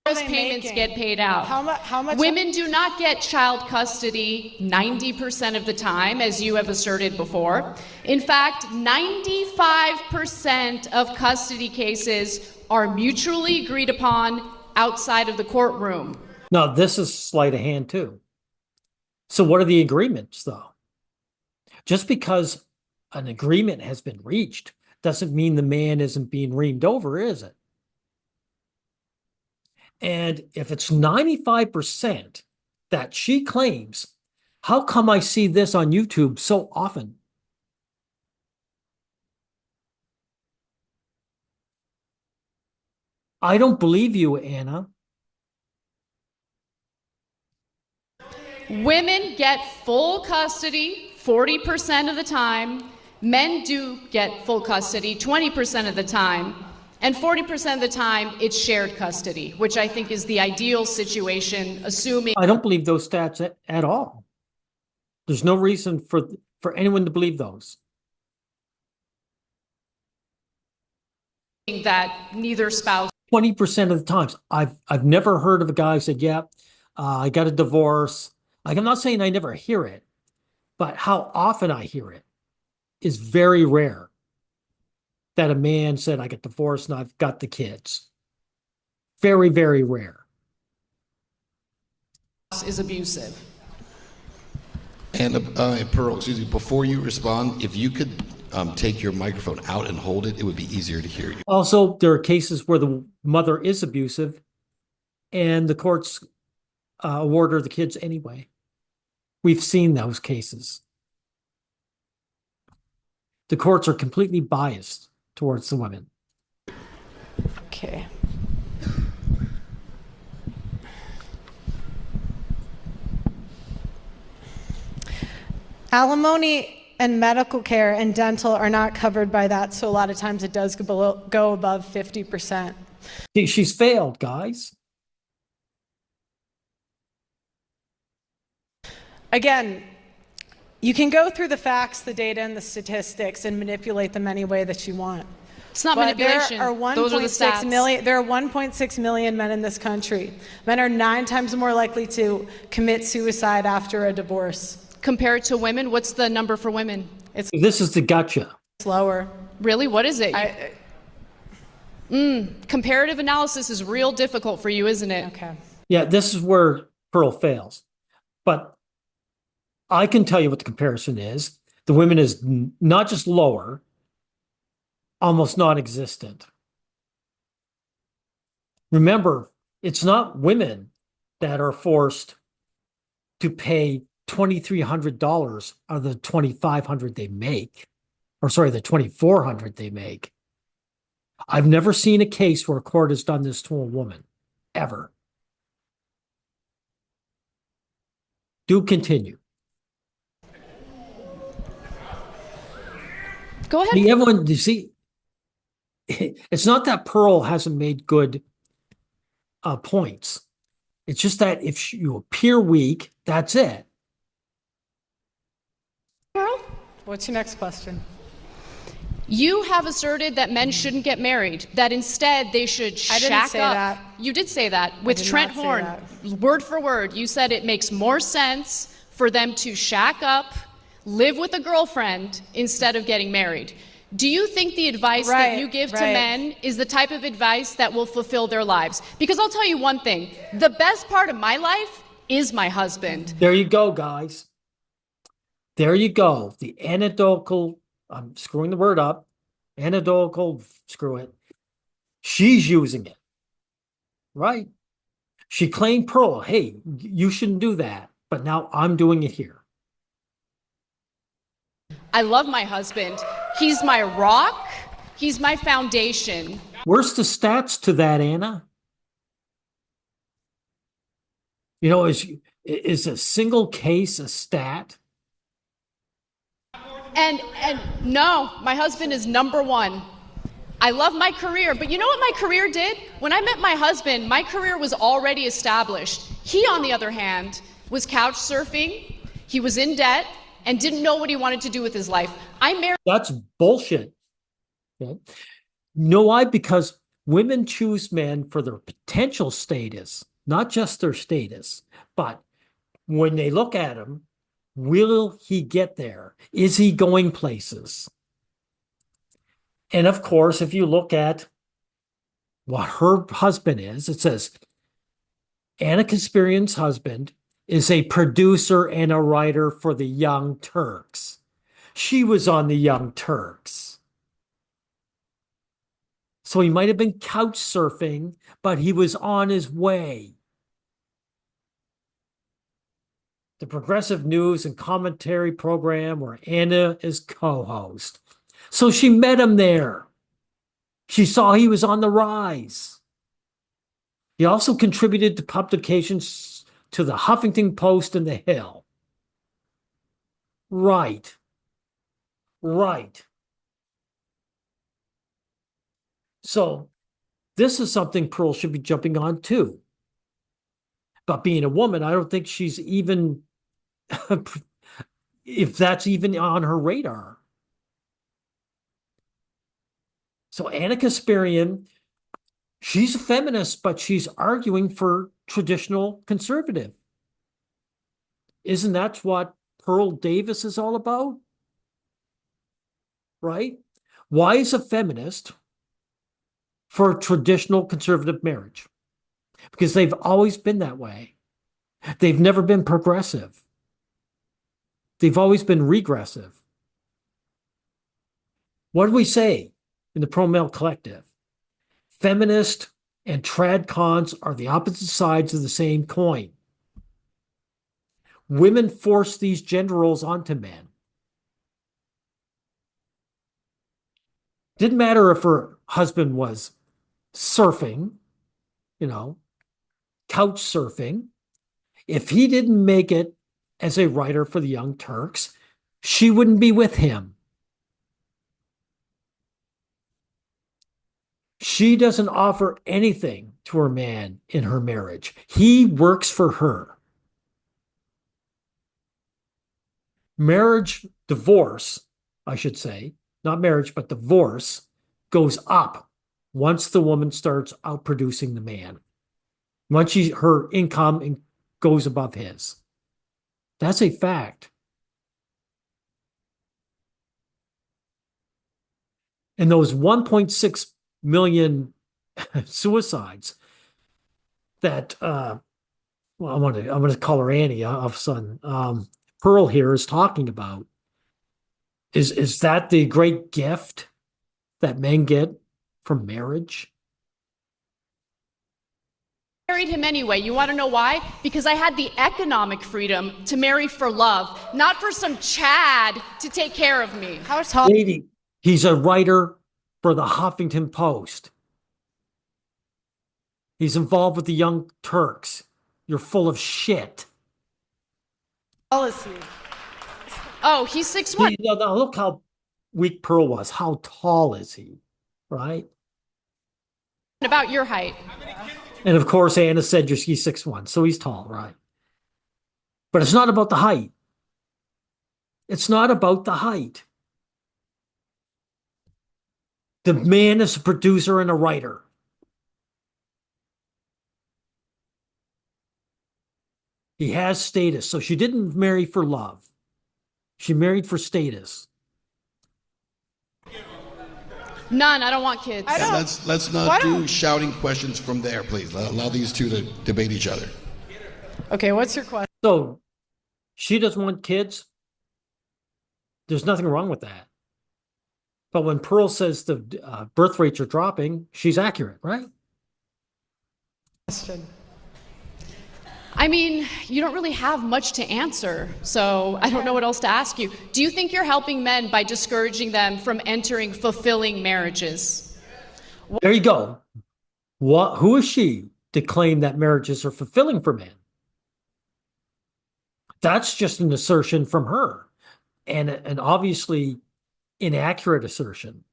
Those payments get paid out. How much? Women do not get child custody 90% of the time, as you have asserted before. In fact, 95% of custody cases are mutually agreed upon outside of the courtroom. Now, this is sleight of hand too. So what are the agreements, though? Just because an agreement has been reached doesn't mean the man isn't being reamed over, is it? And if it's 95% that she claims, how come I see this on YouTube so often? I don't believe you, Anna. Women get full custody 40% of the time. Men do get full custody 20% of the time. And 40% of the time, it's shared custody, which I think is the ideal situation, assuming. I don't believe those stats at all. There's no reason for anyone to believe those. That neither spouse. 20% of the times, I've never heard of a guy who said, "Yeah, I got a divorce." Like, I'm not saying I never hear it, but how often I hear it is very rare. That a man said, "I got divorced and I've got the kids." Very, very rare. Is abusive. And Pearl, excuse me, before you respond, if you could take your microphone out and hold it, it would be easier to hear you. Also, there are cases where the mother is abusive and the courts award her the kids anyway. We've seen those cases. The courts are completely biased towards the women. Okay. Alimony and medical care and dental are not covered by that, so a lot of times it does go above 50%. She's failed, guys. Again, you can go through the facts, the data, and the statistics and manipulate them any way that you want. It's not But manipulation. there are Those are the 1.6 stats. million. There are 1.6 million men in this country. Men are 9 times more likely to commit suicide after a divorce. Compared to women, what's the number for women? It's This is the gotcha. lower. Really? What is it? Comparative analysis is real difficult for you, isn't it? Okay. Yeah, this is where Pearl fails. But I can tell you what the comparison is. The women is not just lower, almost non-existent. Remember, it's not women that are forced to pay $2,300 out of the $2,500 they make, or sorry, the $2,400 they make. I've never seen a case where a court has done this to a woman, ever. Do continue. Go ahead. Everyone, you see, it's not that Pearl hasn't made good points. It's just that if you appear weak, that's it. Pearl? What's your next question? You have asserted that men shouldn't get married, that instead they should shack I didn't say up. that. You did say that with did Trent not say Horn, that. word for word. You said it makes more sense for them to shack up, live with a girlfriend instead of getting married. Do you think the advice that you give to men is the type of advice that will fulfill their lives? Because I'll tell you one thing, the best part of my life is my husband. There you go, guys. There you go. The anecdotal, I'm screwing the word up. Anecdotal, screw it. She's using it, right? She claimed Pearl, hey, you shouldn't do that. But now I'm doing it here. I love my husband. He's my rock. He's my foundation. Where's the stats to that, Anna? You know, is a single case a stat? And no, my husband is number one. I love my career, but you know what my career did? When I met my husband, my career was already established. He, on the other hand, was couch surfing. He was in debt and didn't know what he wanted to do with his life. I married. That's bullshit. Okay. You know why? Because women choose men for their potential status, not just their status, but when they look at him, will he get there? Is he going places? And of course, if you look at what her husband is, it says Anna Kasparian's husband is a producer and a writer for the Young Turks. She was on the Young Turks. So he might have been couch surfing, but he was on his way. The progressive news and commentary program where Anna is co-host. So she met him there. She saw he was on the rise. He also contributed to publications to the Huffington Post and the Hill. Right. So this is something Pearl should be jumping on too. But being a woman, I don't think she's even, if that's even on her radar. So Anna Kasparian, she's a feminist, but she's arguing for traditional conservative. Isn't that what Pearl Davis is all about? Right? Why is a feminist for traditional conservative marriage? Because they've always been that way. They've never been progressive. They've always been regressive. What do we say in the pro-male collective? Feminist and tradcons are the opposite sides of the same coin. Women force these gender roles onto men. Didn't matter if her husband was surfing, couch surfing. If he didn't make it as a writer for the Young Turks, she wouldn't be with him. She doesn't offer anything to her man in her marriage. He works for her. Divorce, I should say, not marriage, but divorce goes up once the woman starts outproducing the man. Once her income goes above his. That's a fact. And those 1.6 million suicides that I'm gonna call her Annie all of a sudden. Pearl here is talking about. Is that the great gift that men get from marriage? Married him anyway. You want to know why? Because I had the economic freedom to marry for love, not for some Chad to take care of me. How tall? Lady, he's a writer for the Huffington Post. He's involved with the Young Turks. You're full of shit. How tall is he? Oh, he's 6'1". Now look how weak Pearl was. How tall is he? Right? About your height. And of course, Anna said he's 6'1", so he's tall, right? But it's not about the height. It's not about the height. The man is a producer and a writer. He has status. So she didn't marry for love. She married for status. None. I don't want kids. I don't- Let's Why not don't- do shouting questions from there, please. Allow these two to debate each other. Okay, what's your question? So she doesn't want kids. There's nothing wrong with that. But when Pearl says the birth rates are dropping, she's accurate, right? I mean, you don't really have much to answer, so I don't know what else to ask you. Do you think you're helping men by discouraging them from entering fulfilling marriages? There you go. Who is she to claim that marriages are fulfilling for men? That's just an assertion from her, and an obviously inaccurate assertion.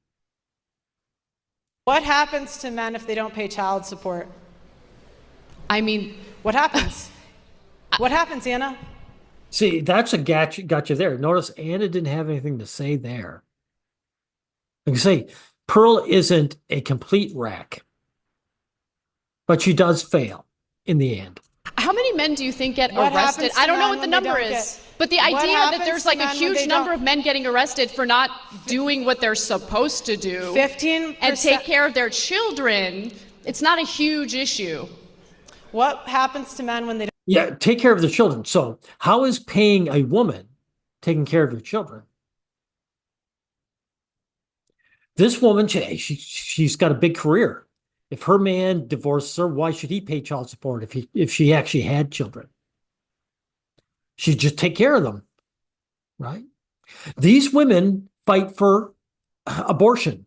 What happens to men if they don't pay child support? I mean, What happens? What happens, Anna? See, that's a gotcha there. Notice Anna didn't have anything to say there. Like I say, Pearl isn't a complete wreck, but she does fail in the end. how many men do you think get What arrested? happens to I don't know men what the when they number don't is, get- but the What idea that happens there's to like a men when huge they number don't- of men getting arrested for not doing what they're supposed to do 15%. and take care of their children, it's not a huge issue. What happens to men when they don't? Yeah, take care of the children. So, how is paying a woman taking care of your children? This woman, she's got a big career. If her man divorces her, why should he pay child support if she actually had children? She'd just take care of them, right? These women fight for abortion.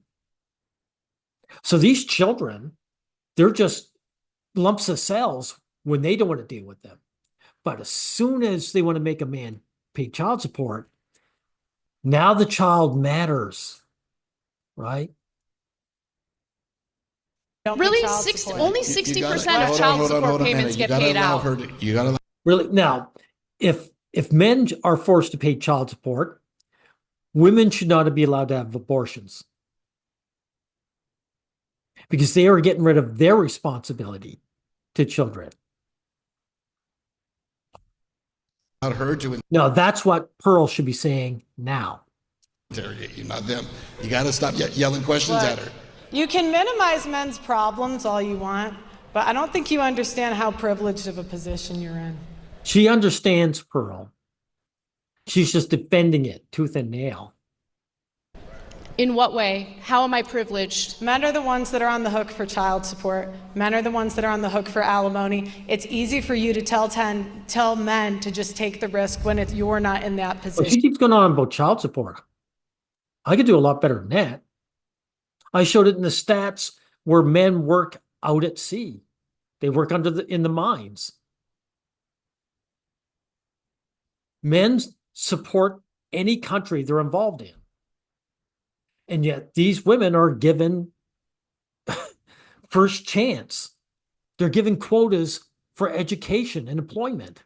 So these children, they're just lumps of cells when they don't want to deal with them. But as soon as they want to make a man pay child support, now the child matters, right? Don't pay Really, child Six, support? only You 60% gotta- of hold on, child hold on, support hold on, payments Anna. get You gotta paid allow out. her to- you gotta Really, now, if men are forced to pay child support, women should not be allowed to have abortions because they are getting rid of their responsibility to children. allow her to No, that's what Pearl should be saying now. interrogate you, not them. You gotta stop yelling questions at her. You can minimize men's problems all you want, but I don't think you understand how privileged of a position you're in. She understands Pearl. She's just defending it tooth and nail. In what way? How am I privileged? Men are the ones that are on the hook for child support. Men are the ones that are on the hook for alimony. It's easy for you to tell men to just take the risk when you're not in that But she position. keeps going on about child support. I could do a lot better than that. I showed it in the stats where men work out at sea. They work in the mines. Men support any country they're involved in. And yet these women are given first chance. They're given quotas for education and employment.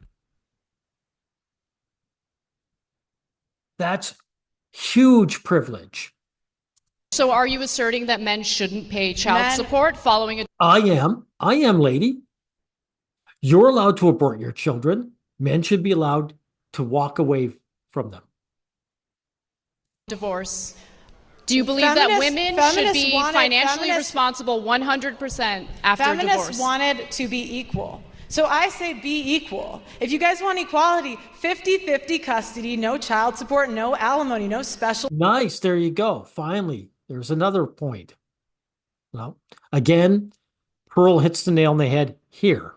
That's huge privilege. So are you asserting that men shouldn't pay child Men- support following a I am, lady. You're allowed to abort your children. Men should be allowed to walk away from them. divorce? Do you believe that Feminists- women should feminists be wanted- financially feminists- responsible 100% after Feminists divorce? wanted to be equal. So I say be equal. If you guys want equality, 50-50 custody, no child support, no alimony, no special Nice. There you go. Finally, there's another point. Well, again, Pearl hits the nail on the head here.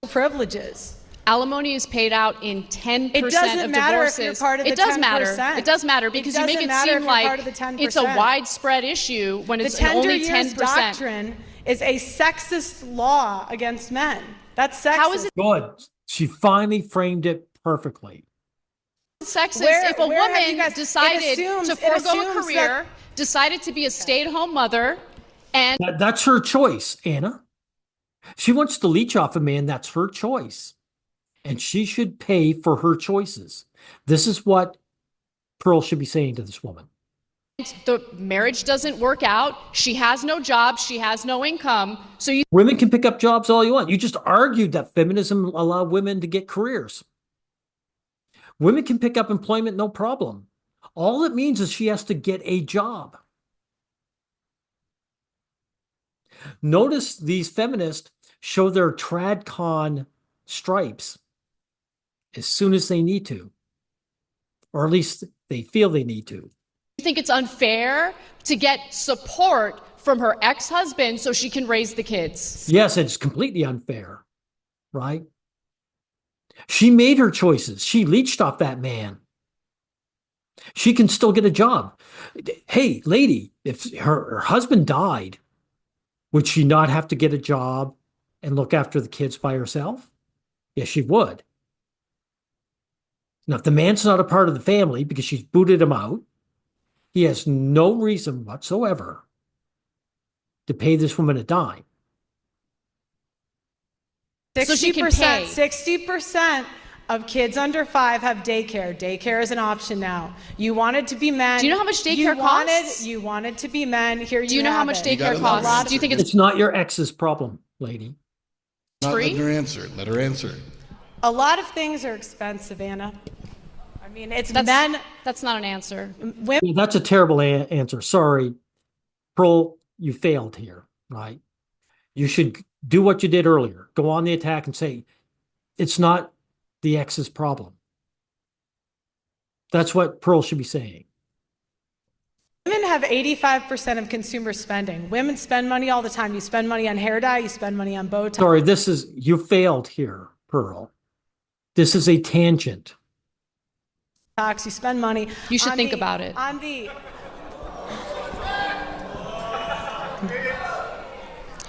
privileges. Alimony is paid out in 10% It doesn't of matter if divorces. you're part of the it does matter. 10%. It does matter It because you make doesn't it matter if seem you're part like of the 10%. it's a widespread issue when The it's tender only years 10%. doctrine is a sexist law against men. That's sexist. How is it Good. She finally framed it perfectly. sexist Where- if a where have you woman guys- it decided assumes- to it forego a assumes career, decided to be a stay-at-home mother, and That's her choice, Anna. If she wants to leech off a man, that's her choice. And she should pay for her choices. This is what Pearl should be saying to this woman. The marriage doesn't work out. She has no job. She has no income. So you Women can pick up jobs all you want. You just argued that feminism allowed women to get careers. Women can pick up employment, no problem. All it means is she has to get a job. Notice these feminists show their tradcon stripes as soon as they need to, or at least they feel they need to. think it's unfair to get support from her ex-husband so she can raise the kids. Yes, it's completely unfair, right? She made her choices. She leached off that man. She can still get a job. Hey, lady, if her husband died, would she not have to get a job and look after the kids by herself? Yes, she would. Now, if the man's not a part of the family because she's booted him out, he has no reason whatsoever to pay this woman a dime. 60%, So she can pay. 60% of kids under 5 have daycare. Daycare is an option now. You wanted to be men. Do you know how much daycare costs? You wanted to be men. Here you Do you know how have much it. daycare costs? Do you think it's It's not your ex's problem, lady. Not free? letting her answer. Let her answer. A lot of things are expensive, Anna. I mean, it's that's men. that's not an answer. Women. Yeah, that's a terrible answer. Sorry. Pearl, you failed here, right? You should do what you did earlier. Go on the attack and say, it's not the ex's problem. That's what Pearl should be saying. Women have 85% of consumer spending. Women spend money all the time. You spend money on hair dye. You spend money on Botox. Sorry, you failed here, Pearl. This is a tangent. You spend money. You should on think the- about it. On the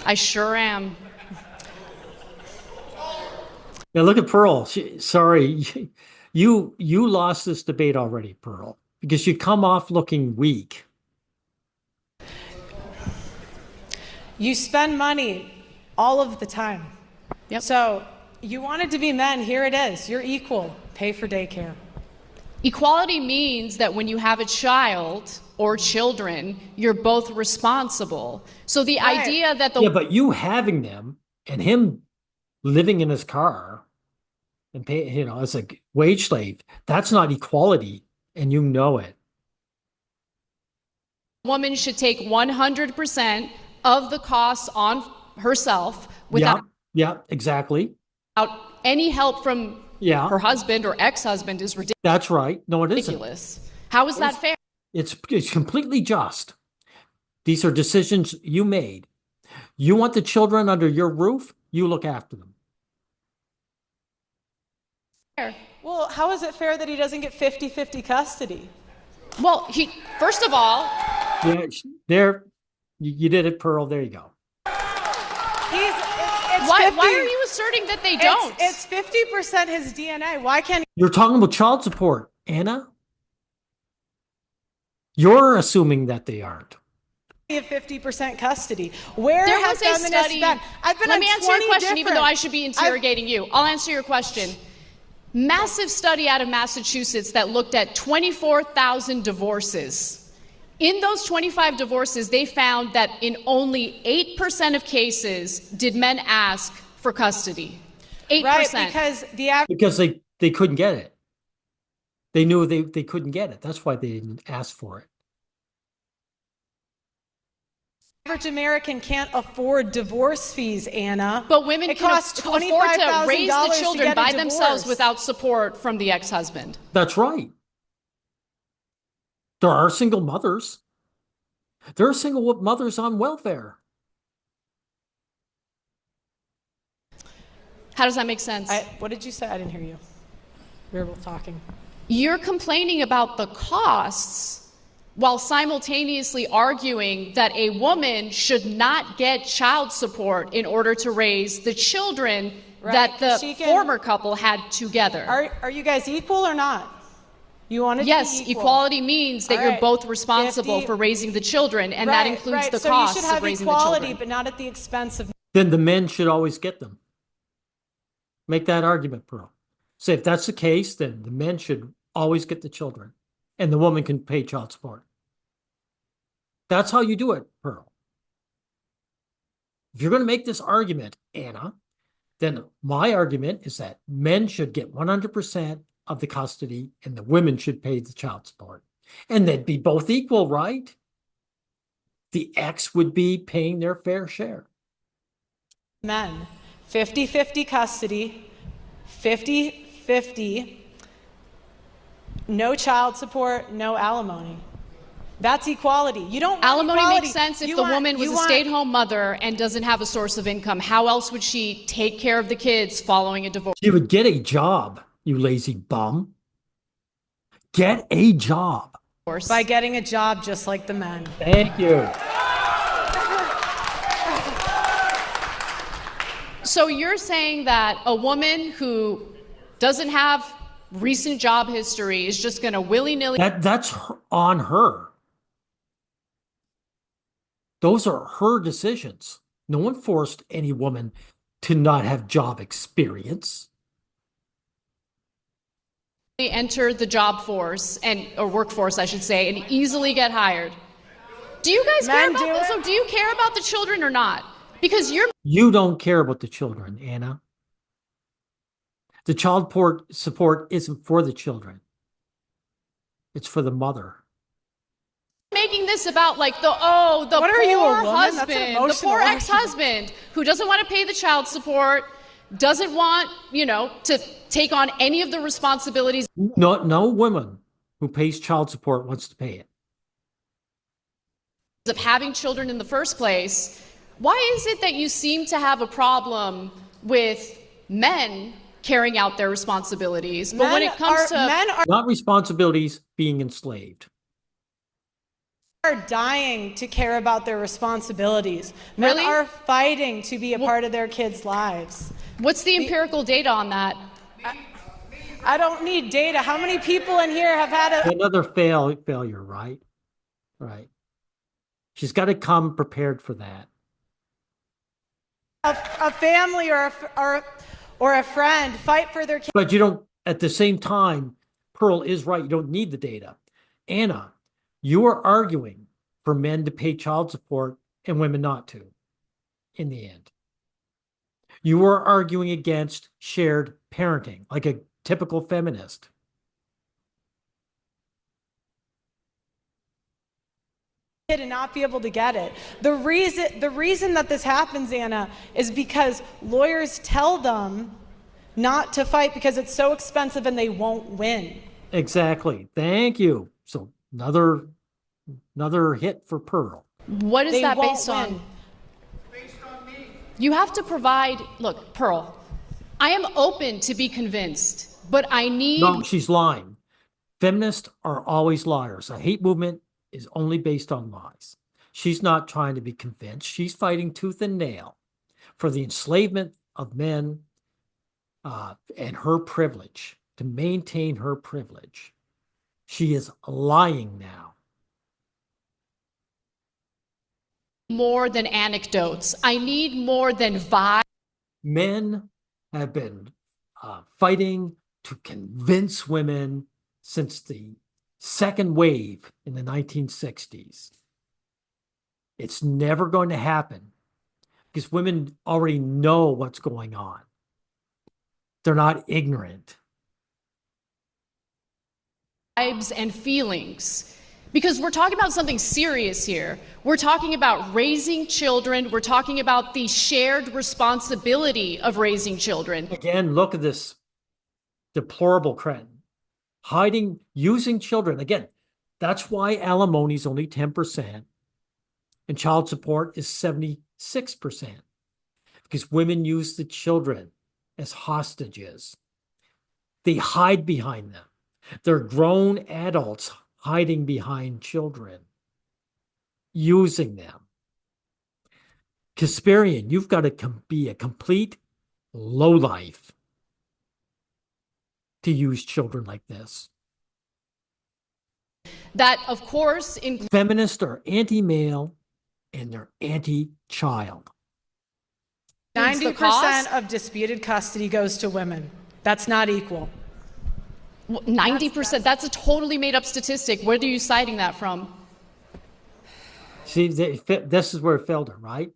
I sure am. Now look at Pearl. Sorry, you lost this debate already, Pearl, because you come off looking weak. You spend money all of the time. Yep. So you wanted to be men. Here it is. You're equal. Pay for daycare. Equality means that when you have a child or children, you're both responsible. So the Right. idea that Yeah, but you having them and him living in his car and pay, as a wage slave, that's not equality, and you know it. woman should take 100% of the costs on herself without Yeah, exactly. any help from Yeah, her husband or ex-husband is that's right. No, it isn't. ridiculous. How is that fair? It's completely just. These are decisions you made. You want the children under your roof, you look after them. Well, how is it fair that he doesn't get 50-50 custody? Well, first of all, Yeah, there, you did it, Pearl. There you go. It's why 50 are you asserting that they don't? It's 50% his DNA. Why can't You're talking about child support, Anna. You're assuming that they aren't. he have 50% custody? Where There has was a feminists study. been? I've been Let on me answer your 20 question, even though I different- should be interrogating you. I'll answer your question. Massive study out of Massachusetts that looked at 24,000 divorces. In those 25 divorces, they found that in only 8% of cases did men ask for custody. 8%. Right, because the average Because they couldn't get it. They knew they couldn't get it. That's why they didn't ask for it. American can't afford divorce fees, Anna. But women it can costs afford to raise the $25,000 children to get by a themselves divorce. without support from the ex-husband. That's right. There are single mothers. There are single mothers on welfare. How does that make sense? What did you say? I didn't hear you. We were both talking. You're complaining about the costs while simultaneously arguing that a woman should not get child support in order to raise the children that the She can- former couple had together. Are you guys equal or not? You want to Yes, be equal. equality means that All you're right. both responsible 50 for raising the children, and that includes the so costs you should have of raising the equality, children. but not at the expense of. Then the men should always get them. Make that argument, Pearl. Say if that's the case, then the men should always get the children. and the woman can pay child support. That's how you do it, Pearl. If you're going to make this argument, Anna, then my argument is that men should get 100% of the custody and the women should pay the child support. And they'd be both equal, right? The ex would be paying their fair share. Men, 50-50 custody, 50-50, no child support, no alimony. That's equality. You don't want Alimony equality. makes sense if You the want- woman was you a want- stay-at-home mother and doesn't have a source of income. How else would she take care of the kids following a divorce? You would get a job, you lazy bum. Get a job. by getting a job just like the men. Thank you. So you're saying that a woman who doesn't have recent job history is just going to willy-nilly On her. Those are her decisions. No one forced any woman to not have job experience. enter the job force or workforce, I should say, and easily get hired. Do you guys care about this? So do you care about the children or not? Because You don't care about the children, Anna. The child support isn't for the children. It's for the mother. making this about like the poor husband, the poor ex-husband who doesn't want to pay the child support, doesn't want, to take on any of the responsibilities. No woman who pays child support wants to pay it. Of having children in the first place. Why is it that you seem to have a problem with men carrying out their responsibilities, but when it comes to men not responsibilities, being enslaved. are dying to care about their responsibilities. Men Really? are fighting to be a part of their kids' lives. What's the empirical data on that? I don't need data. How many people in here have had Another failure, right? Right. She's got to come prepared for that. a family or a friend fight for their kids? But you don't, at the same time, Pearl is right. You don't need the data. Anna, you are arguing for men to pay child support and women not to, in the end. You are arguing against shared parenting, like a typical feminist. And not be able to get it. The reason that this happens, Anna, is because lawyers tell them not to fight because it's so expensive and they won't win. Exactly. Thank you. So another hit for Pearl. What is They that won't based on? win. You have to provide, look, Pearl, I am open to be convinced, but I need No, she's lying. Feminists are always liars. A hate movement is only based on lies. She's not trying to be convinced. She's fighting tooth and nail for the enslavement of men and her privilege, to maintain her privilege. She is lying now. more than anecdotes. I need more than vibes. Men have been fighting to convince women since the second wave in the 1960s. It's never going to happen because women already know what's going on. They're not ignorant. Vibes and feelings. Because we're talking about something serious here. We're talking about raising children. We're talking about the shared responsibility of raising children. Again, look at this deplorable cretin. Using children. Again, that's why alimony is only 10% and child support is 76%. Because women use the children as hostages. They hide behind them. They're grown adults hiding behind children, using them. Kasparian, you've got to be a complete lowlife to use children like this. That, of course, Feminists are anti-male and they're anti-child. 90% of disputed custody goes to women. That's not equal. 90%, that's a totally made up statistic. Where are you citing that from? See, this is where it failed her, right?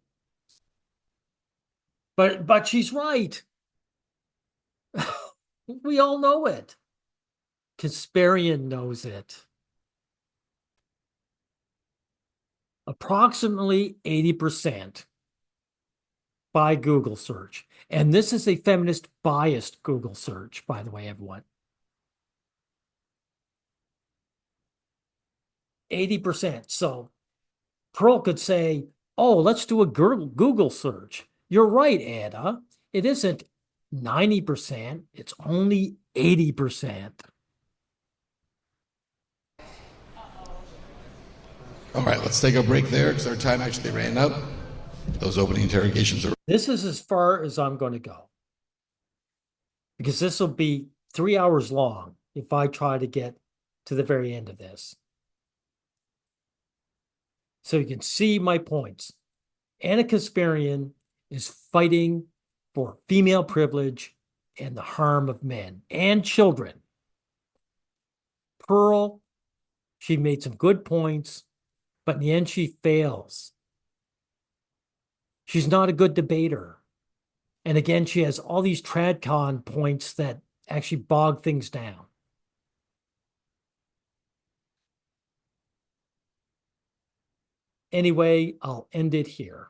But she's right. We all know it. Kasparian knows it. Approximately 80% by Google search. And this is a feminist biased Google search, by the way, everyone. 80%. So Pearl could say, oh, let's do a Google search. You're right, Anna. It isn't 90%. It's only 80%. All right, let's take a break there because our time actually ran up. Those opening interrogations are. This is as far as I'm going to go. Because this will be 3 hours long if I try to get to the very end of this. So you can see my points. Anna Kasparian is fighting for female privilege and the harm of men and children. Pearl, she made some good points, but in the end, she fails. She's not a good debater. And again, she has all these tradcon points that actually bog things down. Anyway, I'll end it here.